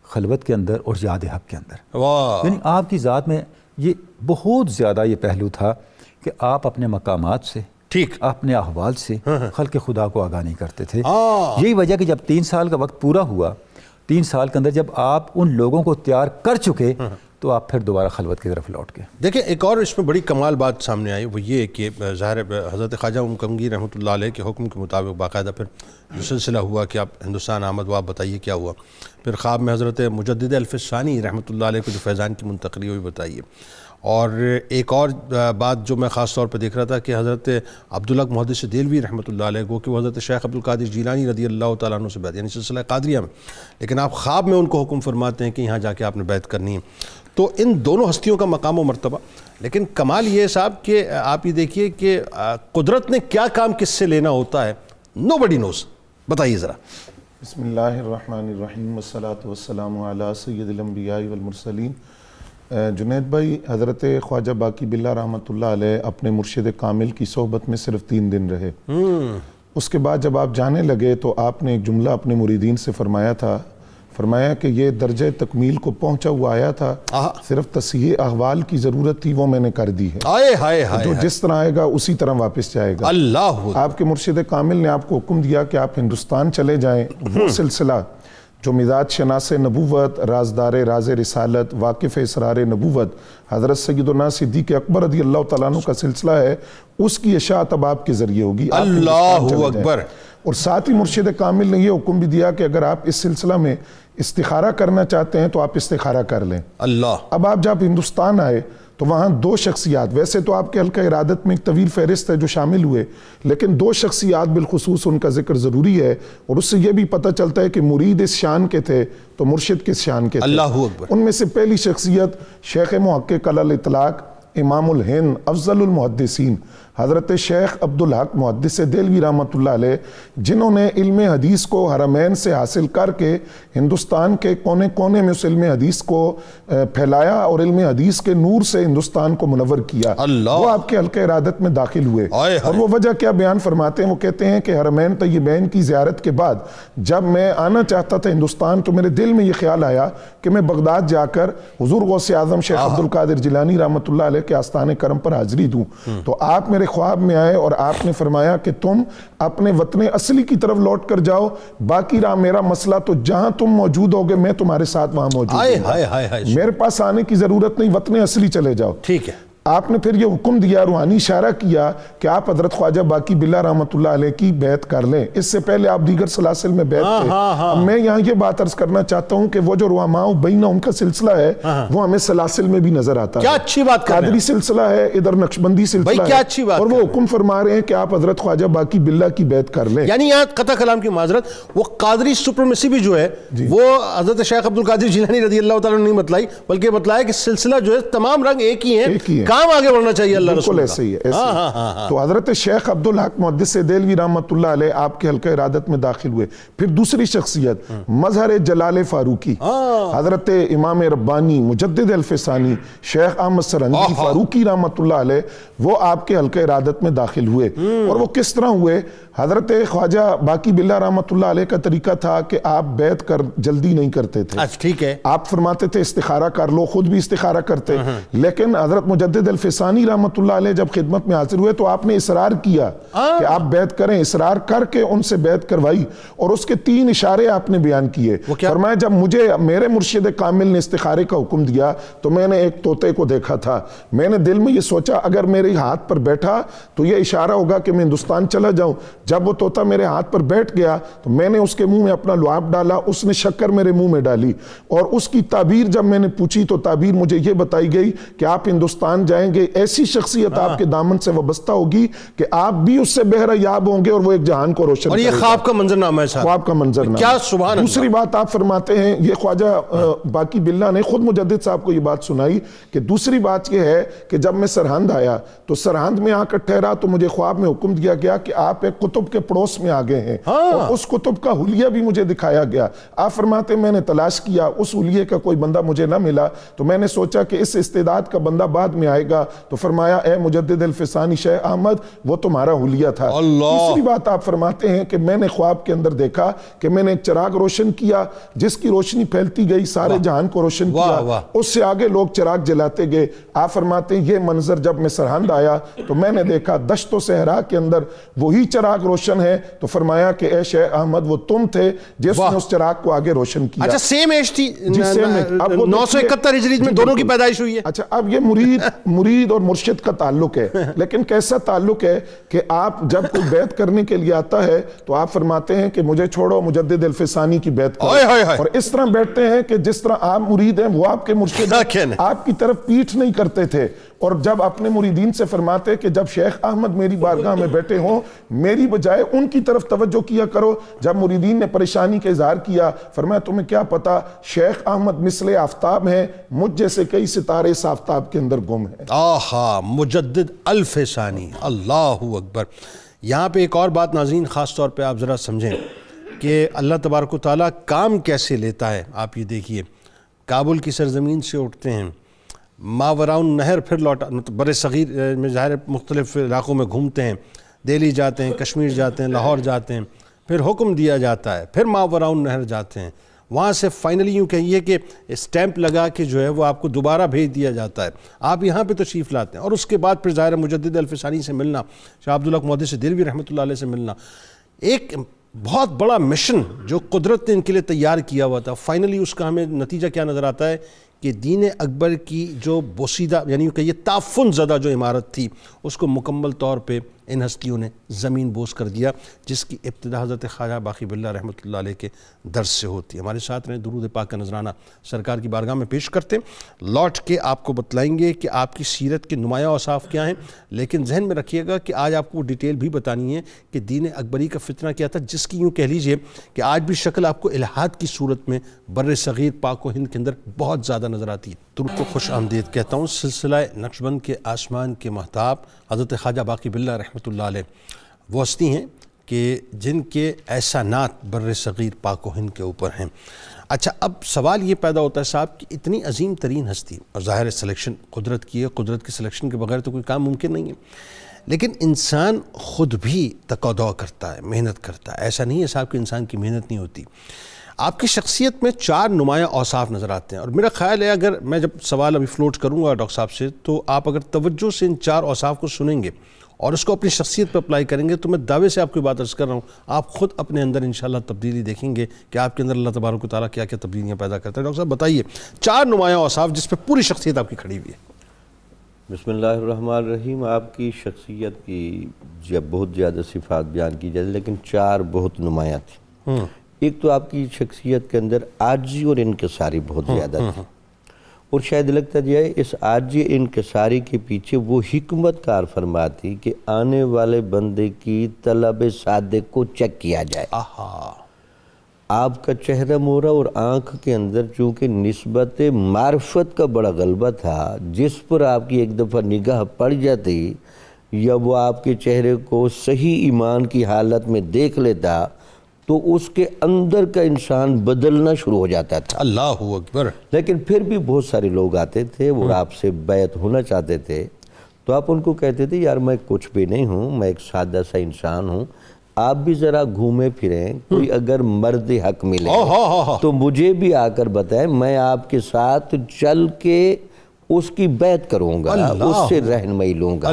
خلوت کے اندر اور یاد حق کے اندر. واہ. یعنی آپ کی ذات میں یہ بہت زیادہ یہ پہلو تھا کہ آپ اپنے مقامات سے، ٹھیک، اپنے احوال سے خلق خدا کو آگاہ نہیں کرتے تھے. یہی وجہ کہ جب 3 سال کا وقت پورا ہوا، 3 سال کے اندر جب آپ ان لوگوں کو تیار کر چکے تو آپ پھر دوبارہ خلوت کی طرف لوٹ گئے. دیکھیں ایک اور اس میں بڑی کمال بات سامنے آئی، وہ یہ کہ ظاہر حضرت خواجہ کمگی رحمۃ اللہ علیہ کے حکم کے مطابق باقاعدہ پھر جو سلسلہ ہوا کہ آپ ہندوستان آمد، وہ آپ بتائیے کیا ہوا. پھر خواب میں حضرت مجدد الف ثانی رحمۃ اللہ علیہ کو جو فیضان کی منتقلی ہوئی بتائیے. اور ایک اور بات جو میں خاص طور پہ دیکھ رہا تھا کہ حضرت عبدالحق محدث دہلوی رحمۃ اللہ علیہ کو کہ وہ حضرت شیخ عبدالقادر جیلانی رضی اللہ تعالیٰ عنہ سے بیعت، یعنی سلسلہ قادریہ میں، لیکن آپ خواب میں ان کو حکم فرماتے ہیں کہ یہاں جا کے آپ نے بیعت کرنی ہے. تو ان دونوں ہستیوں کا مقام و مرتبہ. لیکن کمال یہ ہے صاحب کہ آپ یہ دیکھیے کہ قدرت نے کیا کام کس سے لینا ہوتا ہے، نو بڈی نوز. بتائیے ذرا. بسم اللہ الرحمن الرحیم والصلاة والسلام علی سید الانبیاء والمرسلین. جنید بھائی، حضرت خواجہ باقی باللہ رحمۃ اللہ علیہ اپنے مرشد کامل کی صحبت میں صرف 3 دن رہے. اس کے بعد جب آپ جانے لگے تو آپ نے ایک جملہ اپنے مریدین سے فرمایا تھا، فرمایا کہ یہ درجہ تکمیل کو پہنچا ہوا آیا تھا، صرف تصحیح احوال کی ضرورت تھی، وہ میں نے کر دی ہے. جو جس طرح آئے گا اسی طرح واپس جائے گا. اللہ. آپ کے مرشد کامل نے آپ کو حکم دیا کہ آپ ہندوستان چلے جائیں. وہ سلسلہ جو مزاج شناس نبوت، رازدار راز رسالت، واقف اسرار نبوت حضرت سیدنا صدیق اکبر رضی اللہ تعالیٰ عنہ کا سلسلہ ہے، اس کی اشاعت اب آپ کے ذریعے ہوگی. اللہ اکبر. اور ساتھ ہی مرشد کامل نے یہ حکم بھی دیا کہ اگر آپ اس سلسلہ میں استخارہ کرنا چاہتے ہیں تو آپ استخارہ کر لیں. اللہ. اب آپ جب ہندوستان آئے تو وہاں 2 شخصیات، ویسے تو آپ کے حلقہ ارادت میں ایک طویل فہرست ہے جو شامل ہوئے، لیکن 2 شخصیات بالخصوص ان کا ذکر ضروری ہے، اور اس سے یہ بھی پتہ چلتا ہے کہ مرید اس شان کے تھے تو مرشد کس شان کے تھے. اللہ اکبر. ان میں سے پہلی شخصیت شیخ محقق علی الاطلاق، امام الہند، افضل المحدثین حضرت شیخ عبدالحق محدث دہلوی رحمۃ اللہ علیہ، جنہوں نے علم حدیث کو حرمین سے حاصل کر کے ہندوستان کے کونے کونے میں اس علم حدیث کو پھیلایا اور علم حدیث کے نور سے ہندوستان کو منور کیا. وہ آپ کے حلقہ ارادت میں داخل ہوئے. اور وہ وجہ کیا بیان فرماتے ہیں؟ وہ کہتے ہیں کہ حرمین طیبین کی زیارت کے بعد جب میں آنا چاہتا تھا ہندوستان تو میرے دل میں یہ خیال آیا کہ میں بغداد جا کر حضور غوث اعظم شیخ عبدالقادر جیلانی رحمۃ اللہ علیہ کے آستان کرم پر حاضری دوں. تو آپ میرے خواب میں آئے اور آپ نے فرمایا کہ تم اپنے وطن اصلی کی طرف لوٹ کر جاؤ، باقی رہا میرا مسئلہ تو جہاں تم موجود ہوگے میں تمہارے ساتھ وہاں موجود ہوں. میرے پاس آنے کی ضرورت نہیں، وطن اصلی چلے جاؤ. ٹھیک ہے. آپ نے پھر یہ حکم دیا، روحانی اشارہ کیا کہ آپ حضرت خواجہ باقی باللہ رحمۃ اللہ علیہ کی بیعت کر لیں. اس سے پہلے آپ دیگر سلاسل میں بیعت تھے. اب میں یہاں یہ بات عرض کرنا چاہتا ہوں کہ وہ جو رحماء بینہ ان کا سلسلہ ہے وہ ہمیں سلاسل میں بھی نظر آتا ہے. کیا اچھی بات کر رہے ہیں. قادری سلسلہ ہے، ادھر نقشبندی سلسلہ ہے، اور وہ حکم فرما رہے ہیں کہ آپ حضرت خواجہ باقی باللہ کی بیعت کر لیں. یعنی یہاں قطع کلام کی معذرت، وہ قادری سپرمیسی بھی جو ہے وہ حضرت شیخ عبدالقادر جیلانی رضی اللہ تعالیٰ نے نہیں بتلائی، بلکہ بتلایا کہ سلسلہ جو ہے تمام رنگ ایک ہی ہیں، کام آگے بڑھنا چاہیے. بالکل ایسے ہی ہے. تو حضرت شیخ عبدالحق محدث دہلوی رحمۃ اللہ علیہ آپ کے حلقہ ارادت میں داخل ہوئے. پھر دوسری شخصیت مظہر جلال فاروقی، حضرت امام ربانی مجدد الف ثانی شیخ احمد سرہندی فاروقی رحمۃ اللہ علیہ، وہ آپ کے حلقہ ارادت میں داخل ہوئے. اور وہ کس طرح ہوئے؟ حضرت خواجہ باقی باللہ رحمۃ اللہ علیہ کا طریقہ تھا کہ آپ بیعت کر جلدی نہیں کرتے تھے. ٹھیک ہے. آپ فرماتے تھے استخارہ کر لو، خود بھی استخارہ کرتے. لیکن حضرت مجدد الف ثانی رحمۃ اللہ علیہ جب خدمت میں حاضر ہوئے تو آپ نے اصرار کیا کہ آپ بیعت کریں. اصرار کر کے ان سے بیعت کروائی اور اس کے 3 اشارے آپ نے بیان کیے. فرمایا جب مجھے میرے مرشد کامل نے استخارے کا حکم دیا تو میں نے ایک طوطے کو دیکھا تھا. میں نے دل میں یہ سوچا اگر میرے ہاتھ پر بیٹھا تو یہ اشارہ ہوگا کہ میں ہندوستان چلا جاؤں. جب وہ طوطا میرے ہاتھ پر بیٹھ گیا تو میں نے اس کے منہ میں اپنا لعاب ڈالا، اس نے شکر میرے منہ میں ڈالی، اور اس کی تعبیر جب میں نے پوچھی تو تعبیر مجھے یہ بتائی گئی کہ آپ ہندوستان جائیں گے، ایسی شخصیت آپ کے دامن سے وابستہ ہوگی کہ آپ بھی اس سے بہرہ یاب ہوں گے اور وہ ایک جہان کو روشن کرے گا. اور یہ خواب کا منظرنامہ ہے صاحب. خواب کا منظرنامہ. کیا سبحان اللہ. دوسری بات آپ فرماتے ہیں، یہ خواجہ باقی باللہ نے خود مجدد صاحب کو یہ بات سنائی کہ دوسری بات یہ ہے کہ جب میں سرہند آیا تو سرہند میں آ کر ٹھہرا تو مجھے خواب میں حکم دیا گیا کہ آپ ایک کتب کے پڑوس میں آگے ہیں، اور اس کتب کا حلیہ بھی مجھے دکھایا گیا. آپ فرماتے میں نے تلاش کیا، اس حلیے کا کوئی بندہ مجھے نہ ملا، تو میں نے سوچا کہ اس استعداد کا بندہ بعد میں آئے آئے گا تو فرمایا اے مجدد الفسانی شیخ احمد وہ تمہارا حلیہ تھا. تیسری بات آپ فرماتے ہیں کہ میں نے خواب کے اندر دیکھا کہ میں نے ایک چراغ روشن کیا جس کی روشنی پھیلتی گئی سارے جہان کو روشن کیا, اس سے آگے لوگ چراغ جلاتے گئے. آپ فرماتے ہیں یہ منظر جب میں سرہند آیا تو میں نے دیکھا دشت و صحرا کے اندر وہی چراغ روشن ہے. تو فرمایا کہ اے شیخ احمد وہ تم تھے جس نے اس چراغ کو آگے روشن کیا. اچھا سیم ایج تھی, 971 ہجری میں دونوں کی پیدائش ہوئی ہے. اچھا اب یہ مرید اور مرشد کا تعلق ہے, لیکن کیسا تعلق ہے کہ آپ جب کوئی بیعت کرنے کے لیے آتا ہے تو آپ فرماتے ہیں کہ مجھے چھوڑو مجدد الفسانی کی بیعت کرو, اور اس طرح بیٹھتے ہیں کہ جس طرح آپ مرید ہیں وہ آپ کے مرشد ہیں, آپ کی طرف پیٹھ نہیں کرتے تھے. اور جب اپنے مریدین سے فرماتے کہ جب شیخ احمد میری بارگاہ میں بیٹھے ہوں میری بجائے ان کی طرف توجہ کیا کرو. جب مریدین نے پریشانی کا اظہار کیا فرمایا تمہیں کیا پتا شیخ احمد مثل آفتاب ہیں, مجھ جیسے کئی ستارے اس آفتاب کے اندر گم ہیں. آہا مجدد الفسانی, اللہ اکبر. یہاں پہ ایک اور بات ناظرین خاص طور پہ آپ ذرا سمجھیں کہ اللہ تبارک و تعالیٰ کام کیسے لیتا ہے. آپ یہ دیکھیے کابل کی سرزمین سے اٹھتے ہیں, ماوراؤن نہر پھر لوٹا, بر صغیر میں ظاہر مختلف علاقوں میں گھومتے ہیں, دہلی جاتے ہیں, کشمیر جاتے ہیں, لاہور جاتے ہیں, پھر حکم دیا جاتا ہے, پھر ماوراؤن نہر جاتے ہیں, وہاں سے فائنلی یوں کہیے کہ اسٹیمپ لگا کے جو ہے وہ آپ کو دوبارہ بھیج دیا جاتا ہے, آپ یہاں پہ تشریف لاتے ہیں, اور اس کے بعد پھر ظاہر مجدد الفسانی سے ملنا, شاہ عبدالحق محدث دہلوی رحمۃ اللہ علیہ سے ملنا, ایک بہت بڑا مشن جو قدرت نے ان کے لیے تیار کیا ہوا تھا. فائنلی اس کا ہمیں نتیجہ کیا نظر آتا ہے کہ دین اکبر کی جو بوسیدہ یعنی کہ یہ تعفن زدہ جو عمارت تھی اس کو مکمل طور پہ ان ہستیوں نے زمین بوس کر دیا, جس کی ابتدا حضرت خواجہ باقی باللہ رحمۃ اللہ علیہ کے درس سے ہوتی ہے. ہمارے ساتھ رہیں, درود پاک کا نذرانہ سرکار کی بارگاہ میں پیش کرتے ہیں. لوٹ کے آپ کو بتلائیں گے کہ آپ کی سیرت کے نمایاں اوصاف کیا ہیں, لیکن ذہن میں رکھیے گا کہ آج آپ کو ڈیٹیل بھی بتانی ہے کہ دین اکبری کا فتنہ کیا تھا, جس کی یوں کہہ لیجئے کہ آج بھی شکل آپ کو الہاد کی صورت میں بر صغیر پاک و ہند کے اندر بہت زیادہ نظر آتی ہے. درود کو خوش آمدید کہتا ہوں. سلسلہ نقشبند کے آسمان کے مہتاب حضرت خواجہ باقی باللہ رحمۃ اللہ علیہ وہ ہستی ہیں کہ جن کے احسانات بر صغیر پاک و ہند کے اوپر ہیں. اچھا اب سوال یہ پیدا ہوتا ہے صاحب کہ اتنی عظیم ترین ہستی, اور ظاہر سلیکشن قدرت کی ہے, قدرت کی سلیکشن کے بغیر تو کوئی کام ممکن نہیں ہے, لیکن انسان خود بھی تقاضا کرتا ہے, محنت کرتا ہے. ایسا نہیں ہے صاحب کہ انسان کی محنت نہیں ہوتی. آپ کی شخصیت میں 4 نمایاں اوصاف نظر آتے ہیں, اور میرا خیال ہے اگر میں جب سوال ابھی فلوٹ کروں گا ڈاکٹر صاحب سے تو آپ اگر توجہ سے ان 4 اوصاف کو سنیں گے اور اس کو اپنی شخصیت پہ اپلائی کریں گے تو میں دعوے سے آپ کو بات عرض کر رہا ہوں, آپ خود اپنے اندر انشاءاللہ تبدیلی دیکھیں گے کہ آپ کے اندر اللہ تبارک و تعالیٰ کیا کیا تبدیلیاں پیدا کرتا ہے. ڈاکٹر صاحب بتائیے 4 نمایاں اوصاف جس پہ پوری شخصیت آپ کی کھڑی ہوئی ہے. بسم اللہ الرحمن الرحیم. آپ کی شخصیت کی جب بہت زیادہ صفات بیان کی جائے لیکن 4 بہت نمایاں تھیں. ایک تو آپ کی شخصیت کے اندر عاجزی اور انکساری بہت زیادہ تھی, اور شاید لگتا جائے اس عاجزی انکساری کے پیچھے وہ حکمت کار فرماتی کہ آنے والے بندے کی طلب صادق کو چیک کیا جائے. آپ کا چہرہ مورا اور آنکھ کے اندر چونکہ نسبت معرفت کا بڑا غلبہ تھا, جس پر آپ کی ایک دفعہ نگاہ پڑ جاتی یا وہ آپ کے چہرے کو صحیح ایمان کی حالت میں دیکھ لیتا تو اس کے اندر کا انسان بدلنا شروع ہو جاتا تھا. اللہ اکبر. لیکن پھر بھی بہت سارے لوگ آتے تھے اور آپ سے بیعت ہونا چاہتے تھے تو آپ ان کو کہتے تھے یار میں کچھ بھی نہیں ہوں, میں ایک سادہ سا انسان ہوں, آپ بھی ذرا گھومے پھریں, کوئی اگر مرد حق ملے تو مجھے بھی آ کر بتائیں, میں آپ کے ساتھ چل کے اس کی بیعت کروں گا, اس سے رہنمائی لوں گا.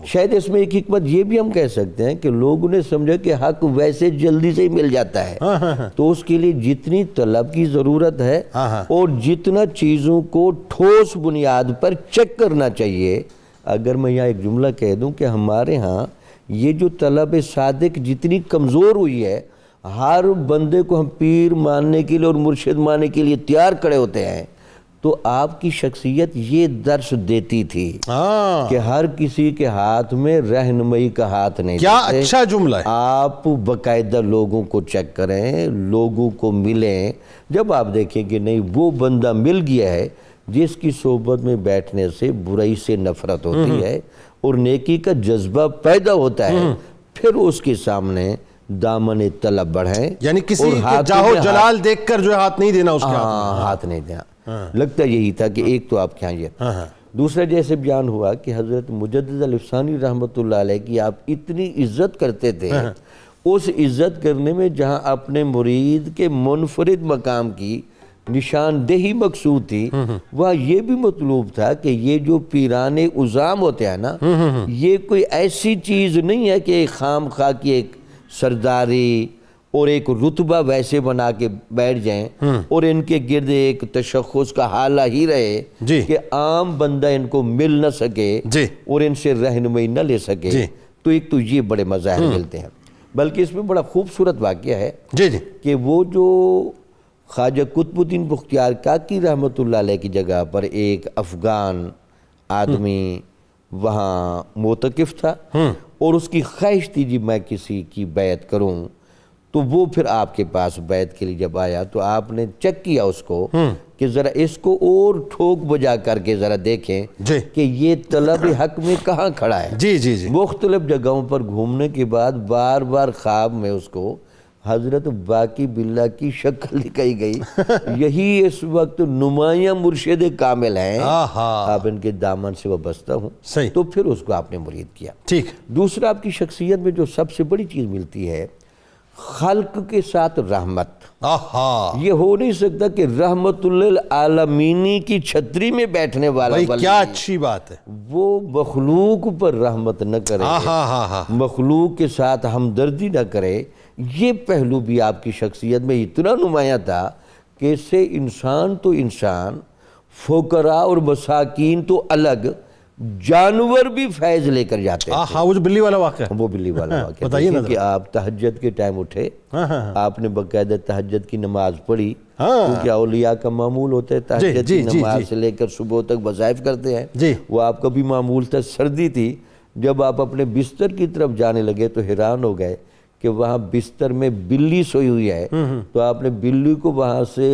شاید اس میں ایک حکمت یہ بھی ہم کہہ سکتے ہیں کہ لوگوں نے سمجھا کہ حق ویسے جلدی سے ہی مل جاتا ہے, تو اس کے لیے جتنی طلب کی ضرورت ہے اور جتنا چیزوں کو ٹھوس بنیاد پر چیک کرنا چاہیے. اگر میں یہاں ایک جملہ کہہ دوں کہ ہمارے ہاں یہ جو طلب صادق جتنی کمزور ہوئی ہے, ہر بندے کو ہم پیر ماننے کے لیے اور مرشد ماننے کے لیے تیار کھڑے ہوتے ہیں, تو آپ کی شخصیت یہ درس دیتی تھی کہ ہر کسی کے ہاتھ میں رہنمائی کا ہاتھ نہیں. کیا اچھا جملہ ہے. آپ باقاعدہ لوگوں کو چیک کریں, لوگوں کو ملیں. جب آپ دیکھیں کہ نہیں وہ بندہ مل گیا ہے جس کی صحبت میں بیٹھنے سے برائی سے نفرت ہوتی ہے اور نیکی کا جذبہ پیدا ہوتا ہے, پھر اس کے سامنے دامن طلب بڑھیں. یعنی کسی جاہو جلال دیکھ کر جو ہاتھ نہیں دینا, اس کے ہاتھ نہیں دینا. لگتا یہی تھا کہ ایک تو آپ کے یہاں یہ, دوسرا جیسے بیان ہوا کہ حضرت مجدد الافسانی رحمۃ اللہ علیہ کی آپ اتنی عزت کرتے تھے، اس عزت کرنے میں جہاں اپنے مرید کے منفرد مقام کی نشاندہی مقصود تھی، وہاں یہ بھی مطلوب تھا کہ یہ جو پیران عظام ہوتے ہیں نا، یہ کوئی ایسی چیز نہیں ہے کہ ایک خام خواہ کی ایک سرداری اور ایک رتبہ ویسے بنا کے بیٹھ جائیں اور ان کے گرد ایک تشخص کا حالہ ہی رہے جی کہ عام بندہ ان کو مل نہ سکے جی اور ان سے رہنمائی نہ لے سکے۔ جی تو ایک تو یہ بڑے مظاہر ملتے ہیں، بلکہ اس میں بڑا خوبصورت واقعہ ہے جی جی کہ وہ جو خواجہ قطب الدین بختیار کاکی رحمۃ اللہ علیہ کی جگہ پر ایک افغان آدمی وہاں معتکف تھا اور اس کی خواہش تھی جی میں کسی کی بیعت کروں، تو وہ پھر آپ کے پاس بیعت کے لیے جب آیا تو آپ نے چیک کیا اس کو کہ ذرا اس کو اور ٹھوک بجا کر کے ذرا دیکھیں جی کہ یہ طلب حق میں کہاں کھڑا ہے۔ جی جی جی مختلف جگہوں پر گھومنے کے بعد بار بار خواب میں اس کو حضرت باقی باللہ کی شکل دکھائی گئی، یہی اس وقت نمایاں مرشد کامل ہیں، آپ ان کے دامن سے وابستہ ہوں۔ صحیح، تو پھر اس کو آپ نے مرید کیا۔ ٹھیک۔ دوسرا آپ کی شخصیت میں جو سب سے بڑی چیز ملتی ہے، خلق کے ساتھ رحمت۔ یہ ہو نہیں سکتا کہ رحمت للعالمینی کی چھتری میں بیٹھنے والا بھائی ولی کیا اچھی بات ہے، وہ مخلوق پر رحمت نہ کرے، مخلوق کے ساتھ ہمدردی نہ کرے۔ یہ پہلو بھی آپ کی شخصیت میں اتنا نمایاں تھا کہ اس سے انسان تو انسان، فقراء اور مساکین تو الگ، جانور بھی فیض لے کر جاتے ہیں۔ وہ جو بلی والا واقعہ وہ بلی والا واقعہ بتائیے نا کہ آپ تہجد کے ٹائم اٹھے، آپ نے باقاعدہ تہجد کی نماز پڑھی، کیونکہ اولیاء کا معمول ہوتا ہے تہجد کی نماز سے لے کر صبح تک وظائف کرتے ہیں، وہ آپ کا بھی معمول تھا۔ سردی تھی، جب آپ اپنے بستر کی طرف جانے لگے تو حیران ہو گئے کہ وہاں بستر میں بلی سوئی ہوئی ہے، تو آپ نے بلی کو وہاں سے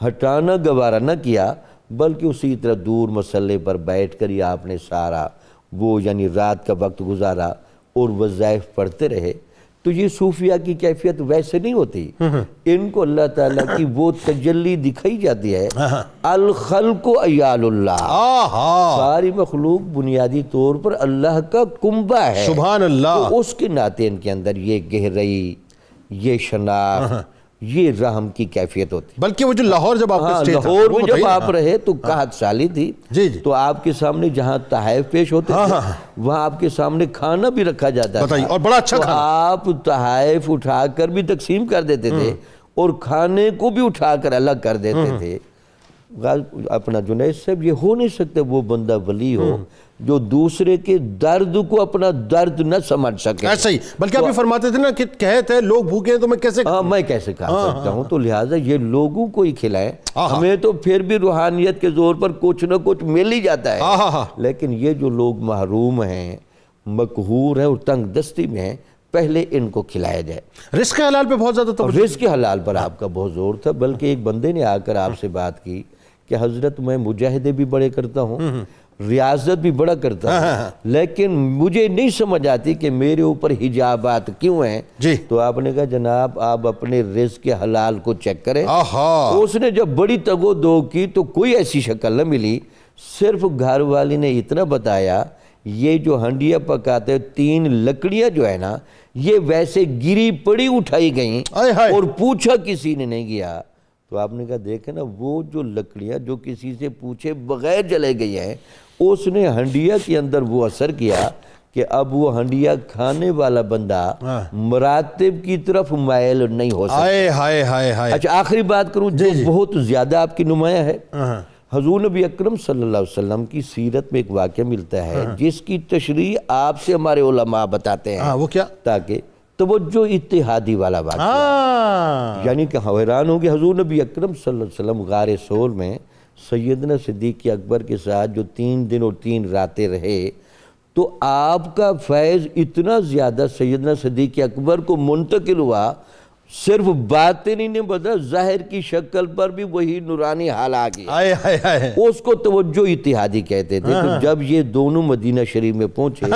ہٹانا گوارا نہ کیا، بلکہ اسی طرح دور مسلح پر بیٹھ کر ہی آپ نے سارا وہ یعنی رات کا وقت گزارا اور وظائف پڑھتے رہے۔ تو یہ صوفیہ کی کیفیت ویسے نہیں ہوتی، ان کو اللہ تعالیٰ کی وہ تجلی دکھائی جاتی ہے، الخلق عیال اللہ، ساری مخلوق بنیادی طور پر اللہ کا کنبہ ہے، سبحان اللہ۔ تو اس کے ناطے ان کے اندر یہ گہرائی، یہ شناخت، یہ رحم کی کیفیت ہوتی۔ بلکہ وہ جو لاہور جب آپ کا اسٹے تھا، لاہور میں جب آپ رہے تو قحط سالی تھی، تو آپ کے سامنے جہاں تحائف پیش ہوتے تھے وہاں آپ کے سامنے کھانا بھی رکھا جاتا تھا، اور بڑا اچھا کھانا، آپ تحائف اٹھا کر بھی تقسیم کر دیتے تھے اور کھانے کو بھی اٹھا کر الگ کر دیتے تھے۔ اپنا جنید صاحب یہ ہو نہیں سکتے وہ بندہ ولی ہو جو دوسرے کے درد کو اپنا درد نہ سمجھ سکے۔ ایسا ہی، بلکہ آپ یہ فرماتے تھے نا کہ کہتے ہیں لوگ بھوکے ہیں تو میں کیسے میں کیسے کھا سکتا ہوں، تو لہٰذا یہ لوگوں کو ہی کھلائیں، ہمیں تو پھر بھی روحانیت کے زور پر کچھ نہ کچھ مل ہی جاتا ہے، لیکن یہ جو لوگ محروم ہیں، مقہور ہیں اور تنگ دستی میں ہیں، پہلے ان کو کھلایا جائے۔ رزق حلال پہ بہت زیادہ توجہ، رزق حلال پر آپ کا بہت زور تھا، بلکہ ایک بندے نے آ کر آپ سے بات کی کہ حضرت میں مجاہدے بھی بڑے کرتا ہوں، ریاضت بھی بڑا کرتا ہوں، لیکن مجھے نہیں سمجھ آتی کہ میرے اوپر حجابات کیوں ہیں۔ تو آپ نے کہا جناب آپ اپنے رزق حلال کو چیک کریں۔ اس نے جب بڑی تگ و دو کی تو کوئی ایسی شکل نہ ملی، صرف گھر والی نے اتنا بتایا یہ جو ہنڈیا پکاتے 3 لکڑیاں جو ہے نا یہ ویسے گری پڑی اٹھائی گئیں اور پوچھا کسی نے نہیں گیا۔ تو آپ نے کہا دیکھیں نا وہ جو لکڑیاں جو کسی سے پوچھے بغیر جلے گئی ہیں، اس نے ہنڈیا کے اندر وہ اثر کیا کہ اب وہ ہنڈیا کھانے والا بندہ مراتب کی طرف مائل نہیں ہو سکتا۔ اچھا آخری بات کروں جو بہت زیادہ آپ کی نمایاں ہے، حضور نبی اکرم صلی اللہ علیہ وسلم کی سیرت میں ایک واقعہ ملتا ہے جس کی تشریح آپ سے ہمارے علماء بتاتے ہیں، وہ کیا؟ تاکہ توجہ اتحادی والا واقعہ، یعنی کہ حیران ہوں گے حضور نبی اکرم صلی اللہ علیہ وسلم غار سول میں سیدنا صدیق اکبر کے ساتھ جو 3 دن اور 3 راتیں رہے، تو آپ کا فیض اتنا زیادہ سیدنا صدیق اکبر کو منتقل ہوا صرف باطن ہی نہیں بدلا، ظاہر کی شکل پر بھی وہی نورانی حال آ گیا۔ آئے ہائے ہائے، اس کو توجہ اتحادی کہتے تھے۔ تو جب یہ دونوں مدینہ شریف میں پہنچے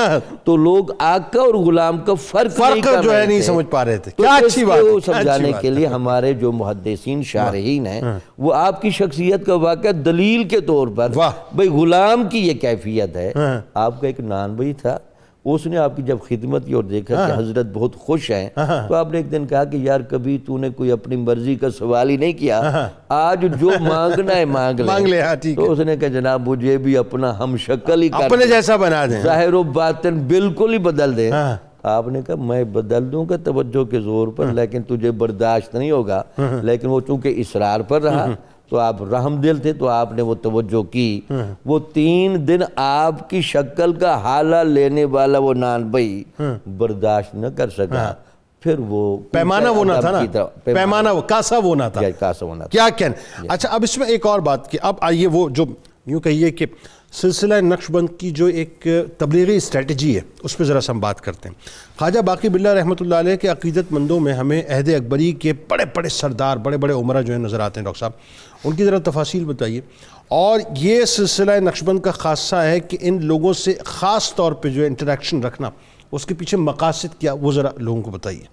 تو لوگ آقا اور غلام کا فرق جو ہے نہیں سمجھ پا رہے تھے۔ تو کیا اس اچھی بات کو ہے، سمجھانے کے لیے ہمارے جو محدثین شارحین ہیں وہ آپ کی شخصیت کا واقعہ دلیل کے طور پر، بھئی غلام کی یہ کیفیت ہے۔ آپ کا ایک نان بھائی تھا، اس نے آپ کی جب خدمت کی اور دیکھا کہ حضرت بہت خوش ہیں، تو آپ نے ایک دن کہا کہ یار کبھی تو نے کوئی اپنی مرضی کا سوال ہی نہیں کیا، آج جو مانگنا ہے مانگ لے۔ تو اس نے کہا جناب مجھے بھی اپنا ہم شکل ہی اپنے جیسا بنا دیں، ظاہر و باطن بالکل ہی بدل دیں۔ آپ نے کہا میں بدل دوں گا توجہ کے زور پر، لیکن تجھے برداشت نہیں ہوگا۔ لیکن وہ چونکہ اصرار پر رہا تو آپ رحم دل تھے، تو آپ نے وہ توجہ کی۔ وہ 3 دن آپ کی شکل کا حالہ لینے والا وہ نان بھائی برداشت نہ کر سکا۔ پھر وہ پیمانہ وہ نہ تھا نا، پیمانہ وہ کاسا وہ نہ تھا، کاسا وہ نہ تھا۔ کیا کہنا۔ اچھا اب اس میں ایک اور بات کہ اب آئیے وہ جو یوں کہیے کہ سلسلہ نقشبند کی جو ایک تبلیغی اسٹریٹجی ہے اس پہ ذرا ہم بات کرتے ہیں۔ خواجہ باقی باللہ رحمۃ اللہ علیہ کے عقیدت مندوں میں ہمیں عہد اکبری کے بڑے بڑے سردار، بڑے بڑے عمرہ جو ہیں نظر آتے ہیں۔ ڈاکٹر صاحب ان کی ذرا تفاصیل بتائیے، اور یہ سلسلہ نقشبند کا خاصہ ہے کہ ان لوگوں سے خاص طور پہ جو انٹریکشن رکھنا، اس کے پیچھے مقاصد کیا، وہ ذرا لوگوں کو بتائیے۔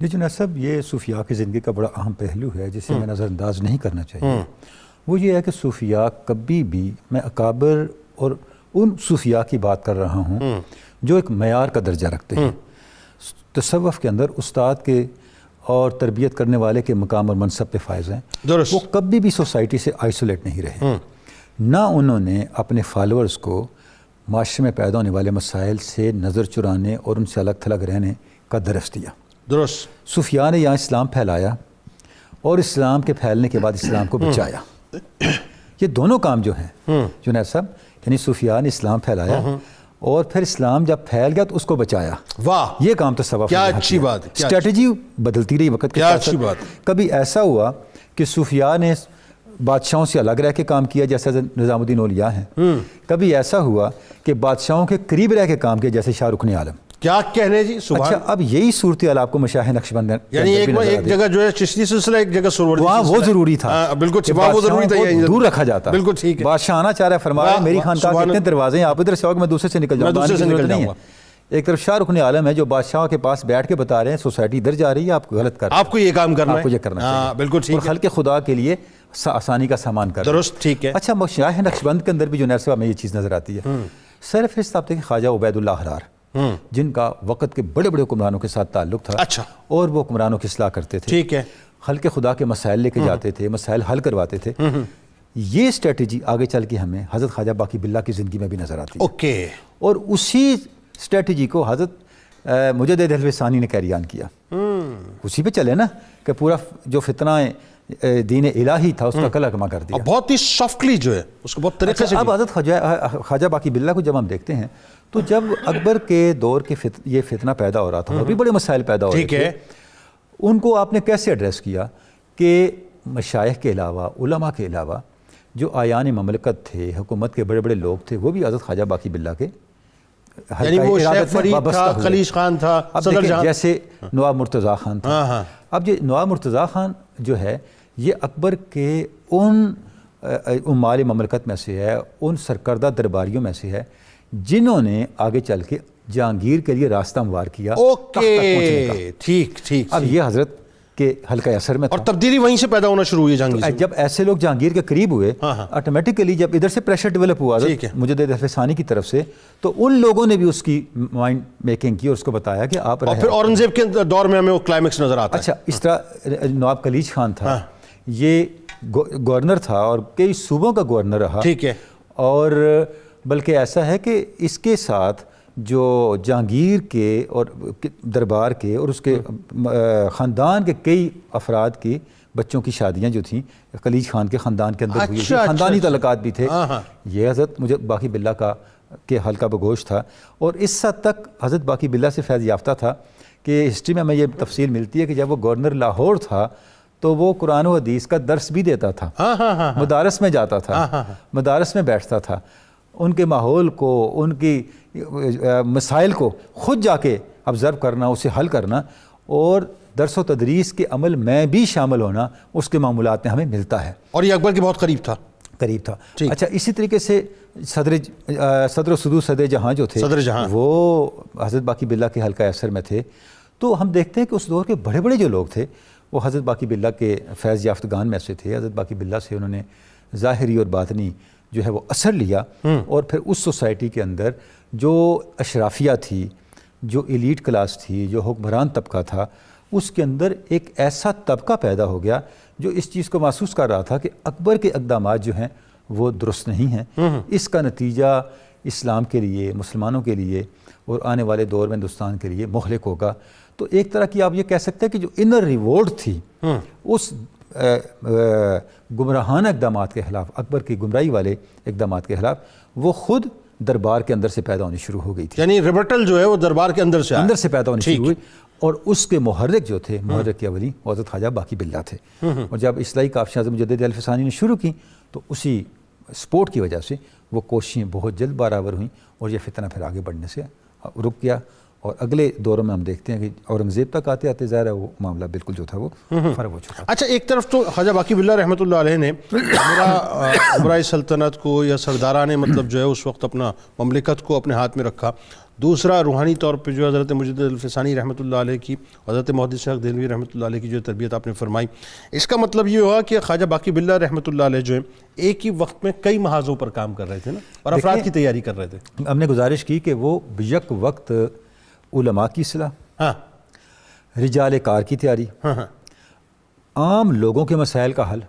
جی جناب صاحب، یہ صوفیاء کی زندگی کا بڑا اہم پہلو ہے جسے میں نظر انداز نہیں کرنا چاہیے۔ وہ یہ ہے کہ صوفیاء کبھی بھی، میں اکابر اور ان صوفیاء کی بات کر رہا ہوں جو ایک معیار کا درجہ رکھتے ہیں، تصوف کے اندر استاد کے اور تربیت کرنے والے کے مقام اور منصب پہ فائز ہیں، وہ کبھی بھی سوسائٹی سے آئسولیٹ نہیں رہے۔ نہ انہوں نے اپنے فالورز کو معاشرے میں پیدا ہونے والے مسائل سے نظر چرانے اور ان سے الگ تھلگ رہنے کا درس دیا۔ درست۔ صوفیاء نے یہاں اسلام پھیلایا اور اسلام کے پھیلنے کے بعد اسلام کو بچایا۔ یہ دونوں کام جو ہیں جنید صاحب، یعنی صوفیاء نے اسلام پھیلایا اور پھر اسلام جب پھیل گیا تو اس کو بچایا۔ واہ، یہ کام تصوف کیا اچھی بات ہے، اسٹریٹجی بدلتی رہی وقت کے کیا ساتھ۔ اچھی بات۔ کبھی ایسا ہوا کہ صوفیاء نے بادشاہوں سے الگ رہ کے کام کیا جیسے نظام الدین اولیاء ہیں، کبھی ایسا ہوا کہ بادشاہوں کے قریب رہ کے کام کیا جیسے شاہ رکن عالم۔ کیا کہنے جی، سبحان۔ اچھا اب یہی صورتحال آپ کو مشاہد نقشبند یعنی ایک جگہ جو ہے چشتی سلسلہ، ایک جگہ سروردی وہاں وہ ضروری تھا، بالکل وہاں وہ ضروری تھا، دور رکھا جاتا۔ بالکل ٹھیک ہے۔ بادشاہ آنا چاہ رہا ہے، فرما رہا ہے میری خانقاہ کے اتنے دروازے ہیں، آپ ادھر سے آؤ میں دوسرے سے نکل جاؤں گا۔ ایک طرف شاہ رکن عالم ہے جو بادشاہوں کے پاس بیٹھ کے بتا رہے ہیں سوسائٹی ادھر جا رہی ہے، آپ غلط کر رہے ہیں، آپ کو یہ کام کرنا ہے، آپ کو یہ کرنا چاہیے، بالکل ٹھیک ہے، اور خلق خدا کے لیے آسانی کا سامان کر رہے ہیں۔ درست، ٹھیک ہے۔ اچھا مشاہد نقشبند کے اندر بھی جو نرسوہ میں یہ چیز نظر آتی ہے۔ سر فہرست آپ دیکھیں خواجہ عبید اللہ حرار، جن کا وقت کے بڑے بڑے حکمرانوں کے ساتھ تعلق تھا، اچھا، اور وہ حکمرانوں کی اصلاح کرتے تھے، ٹھیک ہے، خلق خدا کے مسائل لے کے جاتے تھے، مسائل حل کرواتے تھے۔ یہ اسٹریٹجی آگے چل کے ہمیں حضرت خواجہ باقی باللہ کی زندگی میں بھی نظر آتی ہے، اوکے، اور اسی اسٹریٹجی کو حضرت مجدد دہلوی ثانی نے کیریان کیا۔ اسی پہ چلے نا کہ پورا جو فتنہ دین الہی تھا اس کا کلکما کر دیا، بہت ہی سافٹلی جو ہے اس کو بہت طریقے سے۔ اب حضرت خواجہ باقی باللہ کو جب ہم دیکھتے ہیں تو جب اکبر کے دور کے یہ فتنہ پیدا ہو رہا تھا، اور بھی بڑے مسائل پیدا ہو رہے تھے، ان کو آپ نے کیسے ایڈریس کیا کہ مشائخ کے علاوہ، علماء کے علاوہ جو آیان مملکت تھے، حکومت کے بڑے بڑے لوگ تھے، وہ بھی حضرت خواجہ باقی باللہ کے یعنی وہ شیخ فرید تھا، خلیج خان تھا، صدر جہاں، جیسے نواب مرتضیٰ خان تھا۔ اب یہ نواب مرتضیٰ خان جو ہے یہ اکبر کے ان عمال مملکت میں سے ہے، ان سرکردہ درباریوں میں سے ہے جنہوں نے آگے چل کے جہانگیر کے لیے راستہ ہموار کیا۔ اوکے، ٹھیک ٹھیک۔ اب یہ حضرت کے حلقہ اثر میں تھا، اور تبدیلی وہیں سے پیدا ہونا شروع ہوئی جہانگیر سے۔ جب ایسے لوگ جہانگیر کے قریب ہوئے، آٹومیٹکلی جب ادھر سے پریشر ڈیولپ ہوا مجدد دہلوی ثانی کی طرف سے، تو ان لوگوں نے بھی اس کی مائنڈ میکنگ کی اور اس کو بتایا کہ آپ، اور پھر اورنگزیب کے دور میں ہمیں وہ کلائمیکس نظر آتا ہے۔ اچھا اس طرح نواب خلیج خان تھا، یہ گورنر تھا اور کئی صوبوں کا گورنر رہا، ٹھیک ہے، اور بلکہ ایسا ہے کہ اس کے ساتھ جو جہانگیر کے اور دربار کے اور اس کے خاندان کے کئی افراد کی بچوں کی شادیاں جو تھیں خلیج خان کے خاندان کے اندر ہوئی تھیں، خاندانی تعلقات بھی تھے۔ یہ حضرت مجھے باقی باللہ کا کے حلقہ بگوش تھا، اور اس حد تک حضرت باقی باللہ سے فیض یافتہ تھا کہ ہسٹری میں ہمیں یہ تفصیل ملتی ہے کہ جب وہ گورنر لاہور تھا تو وہ قرآن و حدیث کا درس بھی دیتا تھا، مدارس میں جاتا تھا، مدارس میں بیٹھتا تھا، ان کے ماحول کو، ان کی مسائل کو خود جا کے آبزرو کرنا، اسے حل کرنا، اور درس و تدریس کے عمل میں بھی شامل ہونا اس کے معمولات میں ہمیں ملتا ہے، اور یہ اکبر کے بہت قریب تھا. اچھا اسی طریقے سے صدر و صدور صدر جہاں جو تھے صدر جہاں وہ حضرت باقی باللہ کے حلقہ اثر میں تھے. تو ہم دیکھتے ہیں کہ اس دور کے بڑے بڑے جو لوگ تھے وہ حضرت باقی باللہ کے فیض یافتگان میں سے تھے. حضرت باقی باللہ سے انہوں نے ظاہری اور باطنی جو ہے وہ اثر لیا، اور پھر اس سوسائٹی کے اندر جو اشرافیہ تھی، جو ایلیٹ کلاس تھی، جو حکمران طبقہ تھا، اس کے اندر ایک ایسا طبقہ پیدا ہو گیا جو اس چیز کو محسوس کر رہا تھا کہ اکبر کے اقدامات جو ہیں وہ درست نہیں ہیں. اس کا نتیجہ اسلام کے لیے، مسلمانوں کے لیے اور آنے والے دور میں ہندوستان کے لیے مہلک ہوگا. تو ایک طرح کی آپ یہ کہہ سکتے ہیں کہ جو انر ریوولٹ تھی اس گمراہانہ اقدامات کے خلاف، اکبر کی گمراہی والے اقدامات کے خلاف، وہ خود دربار کے اندر سے پیدا ہونی شروع ہو گئی تھی. یعنی ریبٹل جو ہے وہ دربار کے اندر سے پیدا ہونی شروع ہوئی، اور اس کے محرک جو تھے، محرک کے اولی حضرت خواجہ باقی باللہ تھے. اور جب اصلاحی کافشیں حضرت مجدد الفسانی نے شروع کی تو اسی سپورٹ کی وجہ سے وہ کوششیں بہت جلد برآور ہوئیں، اور یہ فتنہ پھر آگے بڑھنے سے رک گیا. اور اگلے دوروں میں ہم دیکھتے ہیں کہ اورنگزیب تک آتے آتے ظاہر ہے وہ معاملہ بالکل جو تھا وہ فرق ہو چکا. اچھا، ایک طرف تو خواجہ باقی باللہ رحمۃ اللہ علیہ نے عمراء سلطنت کو یا سرداران مطلب جو ہے اس وقت اپنا مملکت کو اپنے ہاتھ میں رکھا. دوسرا روحانی طور پہ جو حضرت مجدد الفسانی رحمۃ اللہ علیہ کی، حضرت محدث حق دہلوی رحمۃ اللہ علیہ کی جو تربیت آپ نے فرمائی، اس کا مطلب یہ ہوا کہ خواجہ باقی باللہ رحمۃ اللہ علیہ جو ہے ایک ہی وقت میں کئی محاذوں پر کام کر رہے تھے نا، اور افراد کی تیاری کر رہے تھے. ہم نے گزارش کی کہ وہ یک وقت علماء کی اصلاح، رجال کار کی تیاری، عام لوگوں کے مسائل کا حل،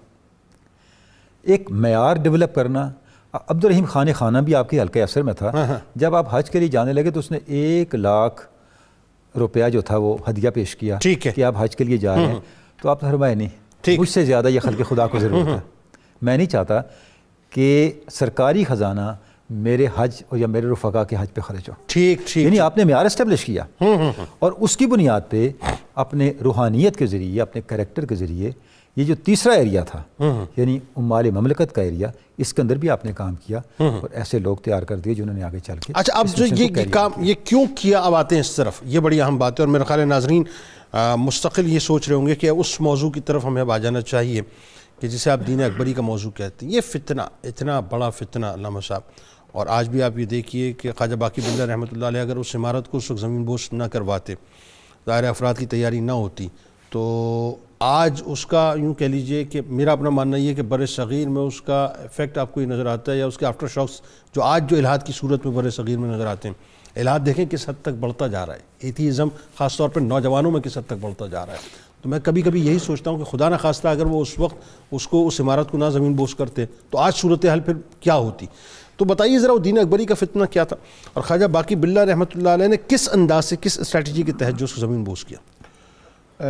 ایک معیار ڈیولپ کرنا. عبد الرحیم خان خانہ بھی آپ کے حلقہ اثر میں تھا. جب آپ حج کے لیے جانے لگے تو اس نے 1,00,000 روپیہ جو تھا وہ ہدیہ پیش کیا کہ آپ حج کے لیے جا رہے ہیں. تو آپ فرمائے نہیں، مجھ سے زیادہ یہ خلق خدا کو ضرورت ہے. میں نہیں چاہتا کہ سرکاری خزانہ میرے حج اور یا میرے رفقا کے حج پہ خرچ ہو. یعنی آپ نے معیار اسٹیبلش کیا، اور اس کی بنیاد پہ اپنے روحانیت کے ذریعے، اپنے کریکٹر کے ذریعے، یہ جو تیسرا ایریا تھا یعنی امال مملکت کا ایریا، اس کے اندر بھی آپ نے کام کیا اور ایسے لوگ تیار کر دیے جنہوں نے آگے چل کے. اچھا، اب جو یہ کام یہ کیوں کیا، اب آتے ہیں اس طرف، یہ بڑی اہم بات ہے. اور میرا خیال ہے ناظرین مستقل یہ سوچ رہے ہوں گے کہ اس موضوع کی طرف ہمیں اب آ جانا چاہیے کہ جسے آپ دین اکبری کا موضوع کہتے ہیں. یہ فتنہ، اتنا بڑا فتنہ علامہ صاحب، اور آج بھی آپ یہ دیکھیے کہ خواجہ باقی باللہ رحمۃ اللہ علیہ اگر اس عمارت کو اس وقت زمین بوس نہ کرواتے، ظاہر افراد کی تیاری نہ ہوتی، تو آج اس کا یوں کہہ لیجئے کہ میرا اپنا ماننا یہ ہے کہ بر صغیر میں اس کا ایفیکٹ آپ کو یہ نظر آتا ہے، یا اس کے آفٹر شاکس جو آج جو الہاد کی صورت میں بر صغیر میں نظر آتے ہیں. الہاد دیکھیں کس حد تک بڑھتا جا رہا ہے، ایتھیزم خاص طور پر نوجوانوں میں کس حد تک بڑھتا جا رہا ہے. تو میں کبھی کبھی یہی سوچتا ہوں کہ خدا نہ خواستہ اگر وہ اس وقت اس عمارت کو نہ زمین بوس کرتے تو آج صورتحال پھر کیا ہوتی. تو بتائیے ذرا وہ دین اکبری کا فتنہ کیا تھا، اور خواجہ باقی باللہ رحمۃ اللہ علیہ نے کس انداز سے، کس اسٹریٹجی کے تحت جو اس کو زمین بوس کیا.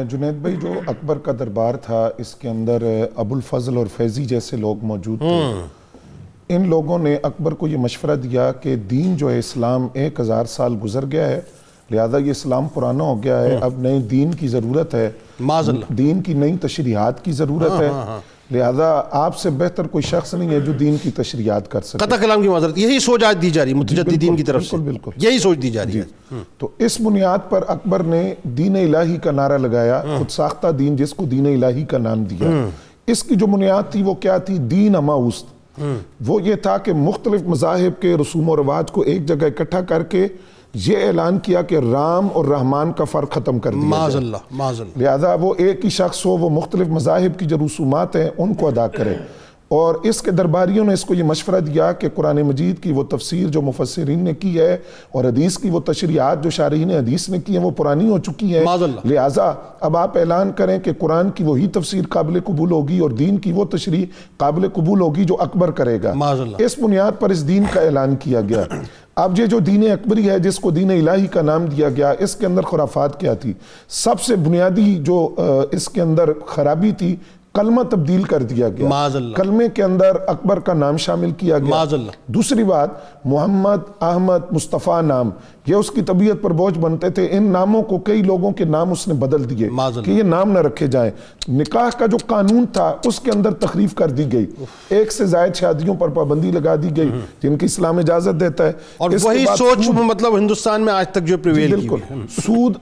جنید بھائی، جو اکبر کا دربار تھا اس کے اندر ابو الفضل اور فیضی جیسے لوگ موجود تھے. ان لوگوں نے اکبر کو یہ مشورہ دیا کہ دین جو ہے اسلام 1000 سال گزر گیا ہے، لہذا یہ اسلام پرانا ہو گیا ہے، اب نئے دین کی ضرورت ہے، دین کی نئی تشریحات کی ضرورت ہے، لہذا آپ سے بہتر کوئی شخص نہیں ہے جو دین کی تشریحات کر سکے. قطع کلام کی معذرت، یہی سوچ آج دی جا رہی ہے متجددین کی طرف سے، یہی سوچ دی جا رہی ہے. تو اس بنیاد پر اکبر نے دین الہی کا نعرہ لگایا، خود ساختہ دین جس کو دین الہی کا نام دیا. اس کی جو بنیاد تھی وہ کیا تھی؟ دین اما اوست. وہ یہ تھا کہ مختلف مذاہب کے رسوم و رواج کو ایک جگہ اکٹھا کر کے یہ اعلان کیا کہ رام اور رحمان کا فرق ختم کر دیا معاذ جائے. اللہ. لہذا وہ ایک ہی شخص ہو، وہ مختلف مذاہب کی جو رسومات ہیں ان کو ادا کرے. اور اس کے درباریوں نے اس کو یہ مشورہ دیا کہ قرآن مجید کی وہ تفسیر جو مفسرین نے کی ہے اور حدیث کی وہ تشریحات جو شارحین حدیث نے کی ہیں وہ پرانی ہو چکی ہیں، لہٰذا اب آپ اعلان کریں کہ قرآن کی وہی تفسیر قابل قبول ہوگی اور دین کی وہ تشریح قابل قبول ہوگی جو اکبر کرے گا. اس بنیاد پر اس دین کا اعلان کیا گیا. اب یہ جو دین اکبری ہے جس کو دین الہی کا نام دیا گیا، اس کے اندر خرافات کیا تھی؟ سب سے بنیادی جو اس کے اندر خرابی تھی کلمہ تبدیل کر دیا گیا، معاذ اللہ، کلمے کے اندر اکبر کا نام شامل کیا گیا، معاذ اللہ۔ دوسری بات محمد، احمد، مصطفیٰ نام یہ اس کی طبیعت پر بوجھ بنتے تھے، ان ناموں کو کئی لوگوں کے نام اس نے بدل دیے کہ یہ نام نہ رکھے جائیں۔ نکاح کا جو قانون تھا اس کے اندر تخریف کر دی گئی، ایک سے زائد شادیوں پر پابندی لگا دی گئی جن کی اسلام اجازت دیتا ہے، اور وہی سوچ مطلب ہندوستان میں آج تک جو پریویل کی ہوئی ہے۔ سود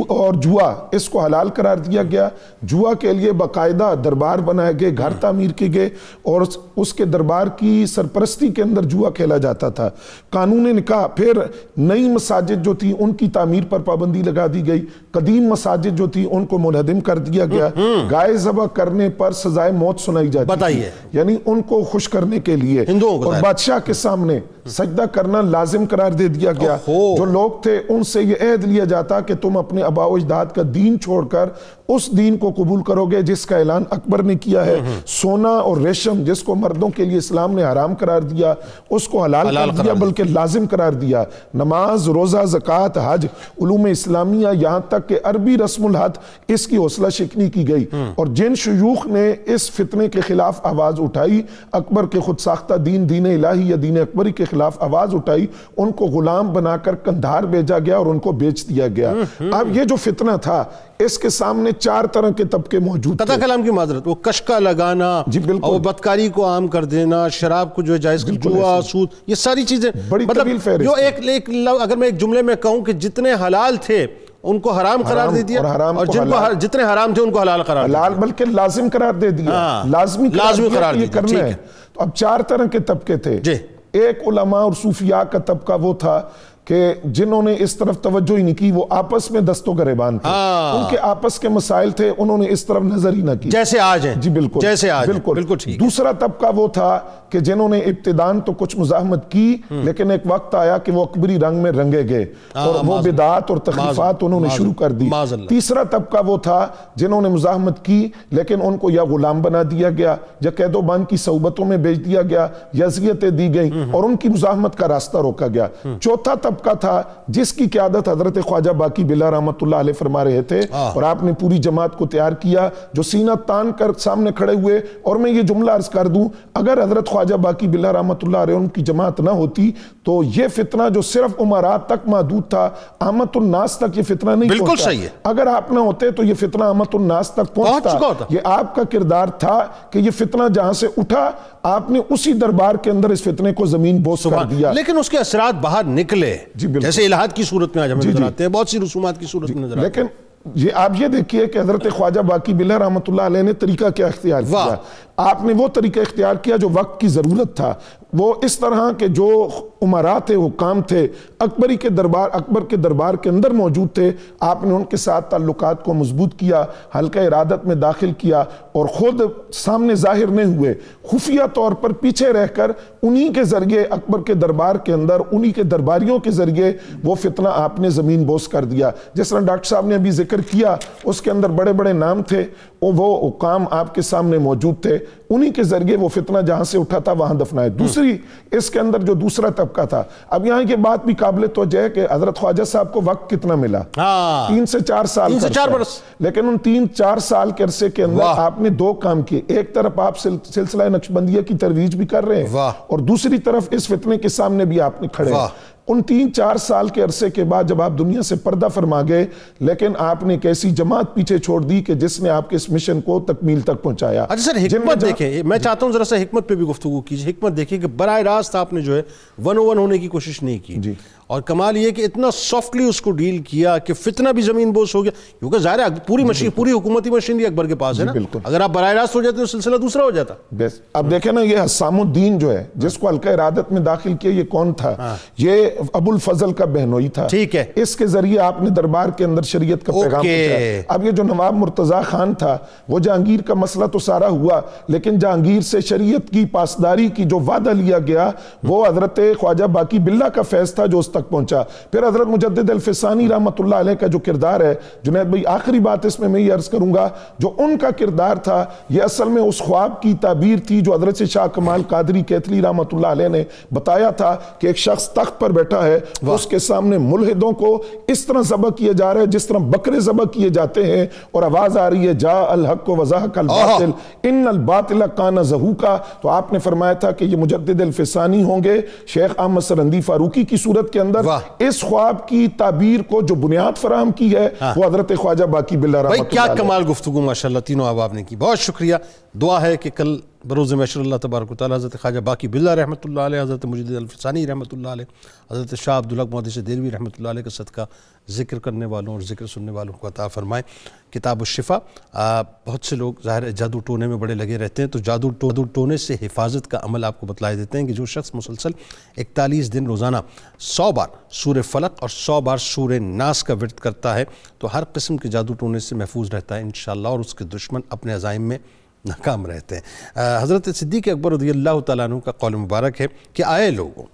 اور جوا اس کو حلال قرار دیا گیا، جوا کے لیے باقاعدہ دربار بنائے گئے، گھر تعمیر کیے گئے اور اس کے دربار کی سرپرستی کے اندر جوا کھیلا جاتا تھا۔ قانون نکاح، پھر نئی مساجد جو تھی ان کی تعمیر پر پابندی لگا دی گئی، قدیم مساجد جو تھی ان کو منہدم کر دیا گیا، گائے ذبح کرنے پر سزائے موت سنائی جاتی تھی، یعنی ان کو خوش کرنے کے لیے، اور بادشاہ کے سامنے سجدہ کرنا لازم قرار دے دیا گیا۔ جو لوگ تھے ان سے یہ عہد لیا جاتا کہ تم اپنے آباء و اجداد کا دین چھوڑ کر اس دین کو قبول کرو گے جس کا اعلان اکبر نے کیا ہے۔ سونا اور ریشم جس کو مردوں کے لیے اسلام نے حرام قرار دیا اس کو حلال کر دیا بلکہ لازم قرار دیا۔ نماز، روزہ، زکوٰۃ، حج، علوم اسلامیہ، یہاں تک کہ عربی رسم الحج اس کی حوصلہ شکنی کی گئی، اور جن شیوخ نے اس فتنے کے خلاف آواز اٹھائی، اکبر کے خود ساختہ دین الہی یا دین اکبری کے خلاف آواز اٹھائی، ان کو غلام بنا کر قندھار بھیجا گیا اور ان کو بیچ دیا گیا۔ اب یہ جو فتنہ تھا اس کے سامنے چار طرح کے طبقے موجود تھے۔ قطع کلام کی معذرت، وہ کشکا لگانا، اور بدکاری کو عام کر دینا، شراب کو جو ہے جائز، جوا، سود، یہ ساری چیزیں مطلب جو ایک اگر میں ایک جملے میں کہوں کہ جتنے حلال تھے ان کو حرام قرار دے دیا، اور جتنے حرام تھے ان کو حلال قرار دیا، بلکہ لازم قرار دے دیا، لازمی قرار دیا، یہ کرنا ہے۔ تو اب چار طرح کے طبقے تھے۔ ایک علماء اور صوفیاء کا طبقہ وہ تھا کہ جنہوں نے اس طرف توجہ ہی نہیں کی، وہ آپس میں دست و گریبان تھے، ان کے آپس کے مسائل تھے، انہوں نے اس طرف نظر ہی نہ کی، جیسے آج ہیں۔ جی بالکل، جیسے آج بالکل ٹھیک۔ دوسرا طبقہ وہ تھا کہ جنہوں نے ابتداً تو کچھ مزاحمت کی، لیکن ایک وقت آیا کہ وہ اکبری رنگ میں رنگے گئے اور وہ بدعات اور تخلیفات انہوں نے شروع کر دی۔ تیسرا طبقہ وہ تھا جنہوں نے مزاحمت کی لیکن ان کو یا غلام بنا دیا گیا یا قید و بند کی صحبتوں میں بھیج دیا گیا یا اذیتیں دی گئیں اور ان کی مزاحمت کا راستہ روکا گیا۔ چوتھا طبقہ تھا جس کی قیادت حضرت خواجہ باقی باللہ رحمۃ اللہ علیہ فرما رہے تھے، اور آپ نے پوری جماعت کو تیار کیا جو سینہ تان کر سامنے کھڑے ہوئے۔ اور میں یہ جملہ عرض کر دوں، اگر حضرت خواجہ باقی باللہ رحمۃ اللہ علیہ ان کی جماعت نہ ہوتی تو یہ فتنہ جو صرف امراء تک محدود تھا، عامت الناس تک یہ فتنہ نہیں پہنچتا۔ بالکل صحیح ہے۔ اگر آپ نہ ہوتے تو یہ فتنہ عامت الناس تک پہنچتا۔ یہ آپ کا کردار تھا کہ یہ فتنہ جہاں سے اٹھا آپ نے اسی دربار کے اندر اس فتنے کو زمین بوس کر دیا، لیکن اس کے اثرات باہر نکلے، جیسے الہاد کی صورت میں آج ہمیں نظر آتے ہیں، بہت سی رسومات کی صورت میں نظر آتے ہیں۔ لیکن یہ آپ یہ دیکھیے کہ حضرت خواجہ باقی باللہ رحمۃ اللہ علیہ نے طریقہ کیا اختیار کیا۔ آپ نے وہ طریقہ اختیار کیا جو وقت کی ضرورت تھا۔ وہ اس طرح کہ جو امراء تھے، حکام تھے، اکبر کے دربار کے اندر موجود تھے، آپ نے ان کے ساتھ تعلقات کو مضبوط کیا، حلقہ ارادت میں داخل کیا اور خود سامنے ظاہر نہیں ہوئے، خفیہ طور پر پیچھے رہ کر انہی کے ذریعے اکبر کے دربار کے اندر انہی کے درباریوں کے ذریعے وہ فتنہ آپ نے زمین بوس کر دیا۔ جس طرح ڈاکٹر صاحب نے ابھی ذکر کیا اس کے اندر بڑے بڑے نام تھے، وہ حکام آپ کے سامنے موجود تھے، انہی کے ذریعے وہ فتنہ جہاں سے اٹھا تھا وہاں دفنائے۔ دوسری اس کے اندر جو دوسرا طبقہ تھا، اب یہاں یہ بات بھی قابل توجہ ہے کہ حضرت خواجہ صاحب کو وقت کتنا ملا؟ 3 سے 4 سال، 3 سے 4 برس۔ لیکن ان 3-4 سال کے عرصے کے اندر آپ نے 2 کام کیے۔ ایک طرف آپ سلسلہ نقشبندیہ کی ترویج بھی کر رہے ہیں اور دوسری طرف اس فتنے کے سامنے بھی آپ نے کھڑے ہیں۔ ان 3-4 سال کے عرصے کے بعد جب آپ دنیا سے پردہ فرما گئے، لیکن آپ نے ایک ایسی جماعت پیچھے چھوڑ دی کہ جس نے آپ کے اس مشن کو تکمیل تک پہنچایا۔ اچھا سر، حکمت دیکھیں، میں چاہتا ہوں ذرا سا حکمت پہ بھی گفتگو کیجیے۔ حکمت دیکھیں کہ براہ راست آپ نے جو ہے 101 ہونے کی کوشش نہیں کی، اور کمال یہ کہ اتنا سافٹلی اس کو ڈیل کیا کہ فتنہ بھی زمین بوس ہو گیا، کیونکہ ظاہر ہے پوری حکومتی مشینری اکبر کے پاس ہے نا، اگر آپ براہ راست ہو جاتے تو سلسلہ دوسرا ہو جاتا۔ اب دیکھیں نا، یہ حسام الدین جو ہے جس کو حلقہ ارادت میں داخل کیا، یہ کون تھا؟ یہ ابو الفضل کا بہنوئی تھا۔ ٹھیک ہے، اس کے ذریعے آپ نے دربار کے اندر شریعت کا پیغام پہنچایا۔ اب یہ جو نواب مرتضیٰ خان تھا، وہ جہانگیر کا مسئلہ تو سارا ہوا، لیکن جہانگیر سے شریعت کی پاسداری کی جو وعدہ لیا گیا وہ حضرت خواجہ باقی باللہ کا فیض تھا جو تک پہنچا. پھر حضرت مجدد الفسانی رحمۃ اللہ علیہ کا جو کردار ہے جنید بھائی، آخری بات اس میں یہ عرض کروں گا، جو ان کا کردار تھا یہ اصل میں اس خواب کی تعبیر تھی جو حضرت شاہ کمال قادری کیتلی رحمۃ اللہ علیہ نے بتایا تھا کہ ایک شخص تخت پر بیٹھا ہے، اس کے سامنے ملحدوں کو اس طرح ذبح کیا جا رہا ہے جس طرح بکرے ذبح کیے جاتے ہیں، اور آواز آ رہی ہے جاء الحق وزہق الباطل ان الباطل کان زہوقا. تو آپ نے فرمایا تھا کہ یہ مجدد الفسانی ہوں گے شیخ احمد سرندی فاروقی کی صورت کے اندر. اس خواب کی تعبیر کو جو بنیاد فراہم کی ہے وہ حضرت خواجہ باقی باللہ رحمۃ اللہ علیہ. کیا کمال گفتگو ماشاءاللہ تینوں احباب نے کی. بہت شکریہ. دعا ہے کہ کل بروز محشر اللہ تبارک و تعالی حضرت خواجہ باقی باللہ رحمۃ اللہ علیہ، حضرت مجدد الفسانی رحمۃ اللہ علیہ، حضرت شاہ عبدالحق محدث دہلوی رحمۃ اللہ علیہ کا صدقہ ذکر کرنے والوں اور ذکر سننے والوں کو عطا فرمائے. کتاب الشفا، بہت سے لوگ ظاہر ہے جادو ٹونے میں بڑے لگے رہتے ہیں، تو جادو ٹونے سے حفاظت کا عمل آپ کو بتلائے دیتے ہیں کہ جو شخص مسلسل 41 دن روزانہ 100 بار سورہ فلق اور 100 بار سورہ ناس کا ورد کرتا ہے تو ہر قسم کے جادو ٹونے سے محفوظ رہتا ہے انشاءاللہ، اور اس کے دشمن اپنے عزائم میں ناکام رہتے ہیں. حضرت صدیق اکبر رضی اللہ تعالیٰ عنہ کا قول مبارک ہے کہ آئے لوگوں،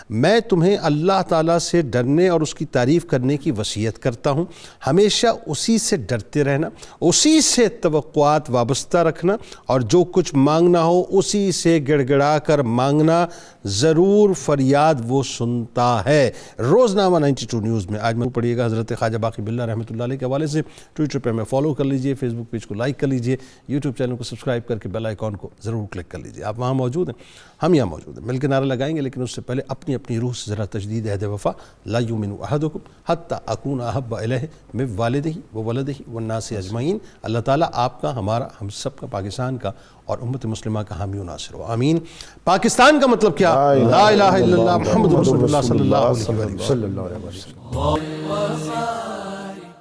میں تمہیں اللہ تعالیٰ سے ڈرنے اور اس کی تعریف کرنے کی وصیت کرتا ہوں. ہمیشہ اسی سے ڈرتے رہنا، اسی سے توقعات وابستہ رکھنا، اور جو کچھ مانگنا ہو اسی سے گڑ گڑا کر مانگنا، ضرور فریاد وہ سنتا ہے. روزنامہ 92 نیوز میں آج میں پڑھیے گا حضرت خواجہ باقی باللہ رحمۃ اللہ علیہ کے حوالے سے. ٹویٹر پہ ہمیں فالو کر لیجئے، فیس بک پیج کو لائک کر لیجئے، یوٹیوب چینل کو سبسکرائب کر کے بیل آئیکن کو ضرور کلک کر لیجئے. آپ وہاں موجود ہیں، ہم یہاں موجود ہیں، مل کے نعرہ لگائیں گے، لیکن اس سے پہلے اپنی اپنی روح سے ذرا تجدید عہد وفا. لا یؤمن احدکم حتی اکون احب الیہ من والدہ وولدہ والناس اجمعین. اللہ تعالیٰ آپ کا، ہمارا، ہم سب کا، پاکستان کا اور امت مسلمہ کا حامی و ناصر ہو. آمین. پاکستان کا مطلب کیا؟ لا الہ الا اللہ محمد رسول اللہ صلی اللہ علیہ وسلم.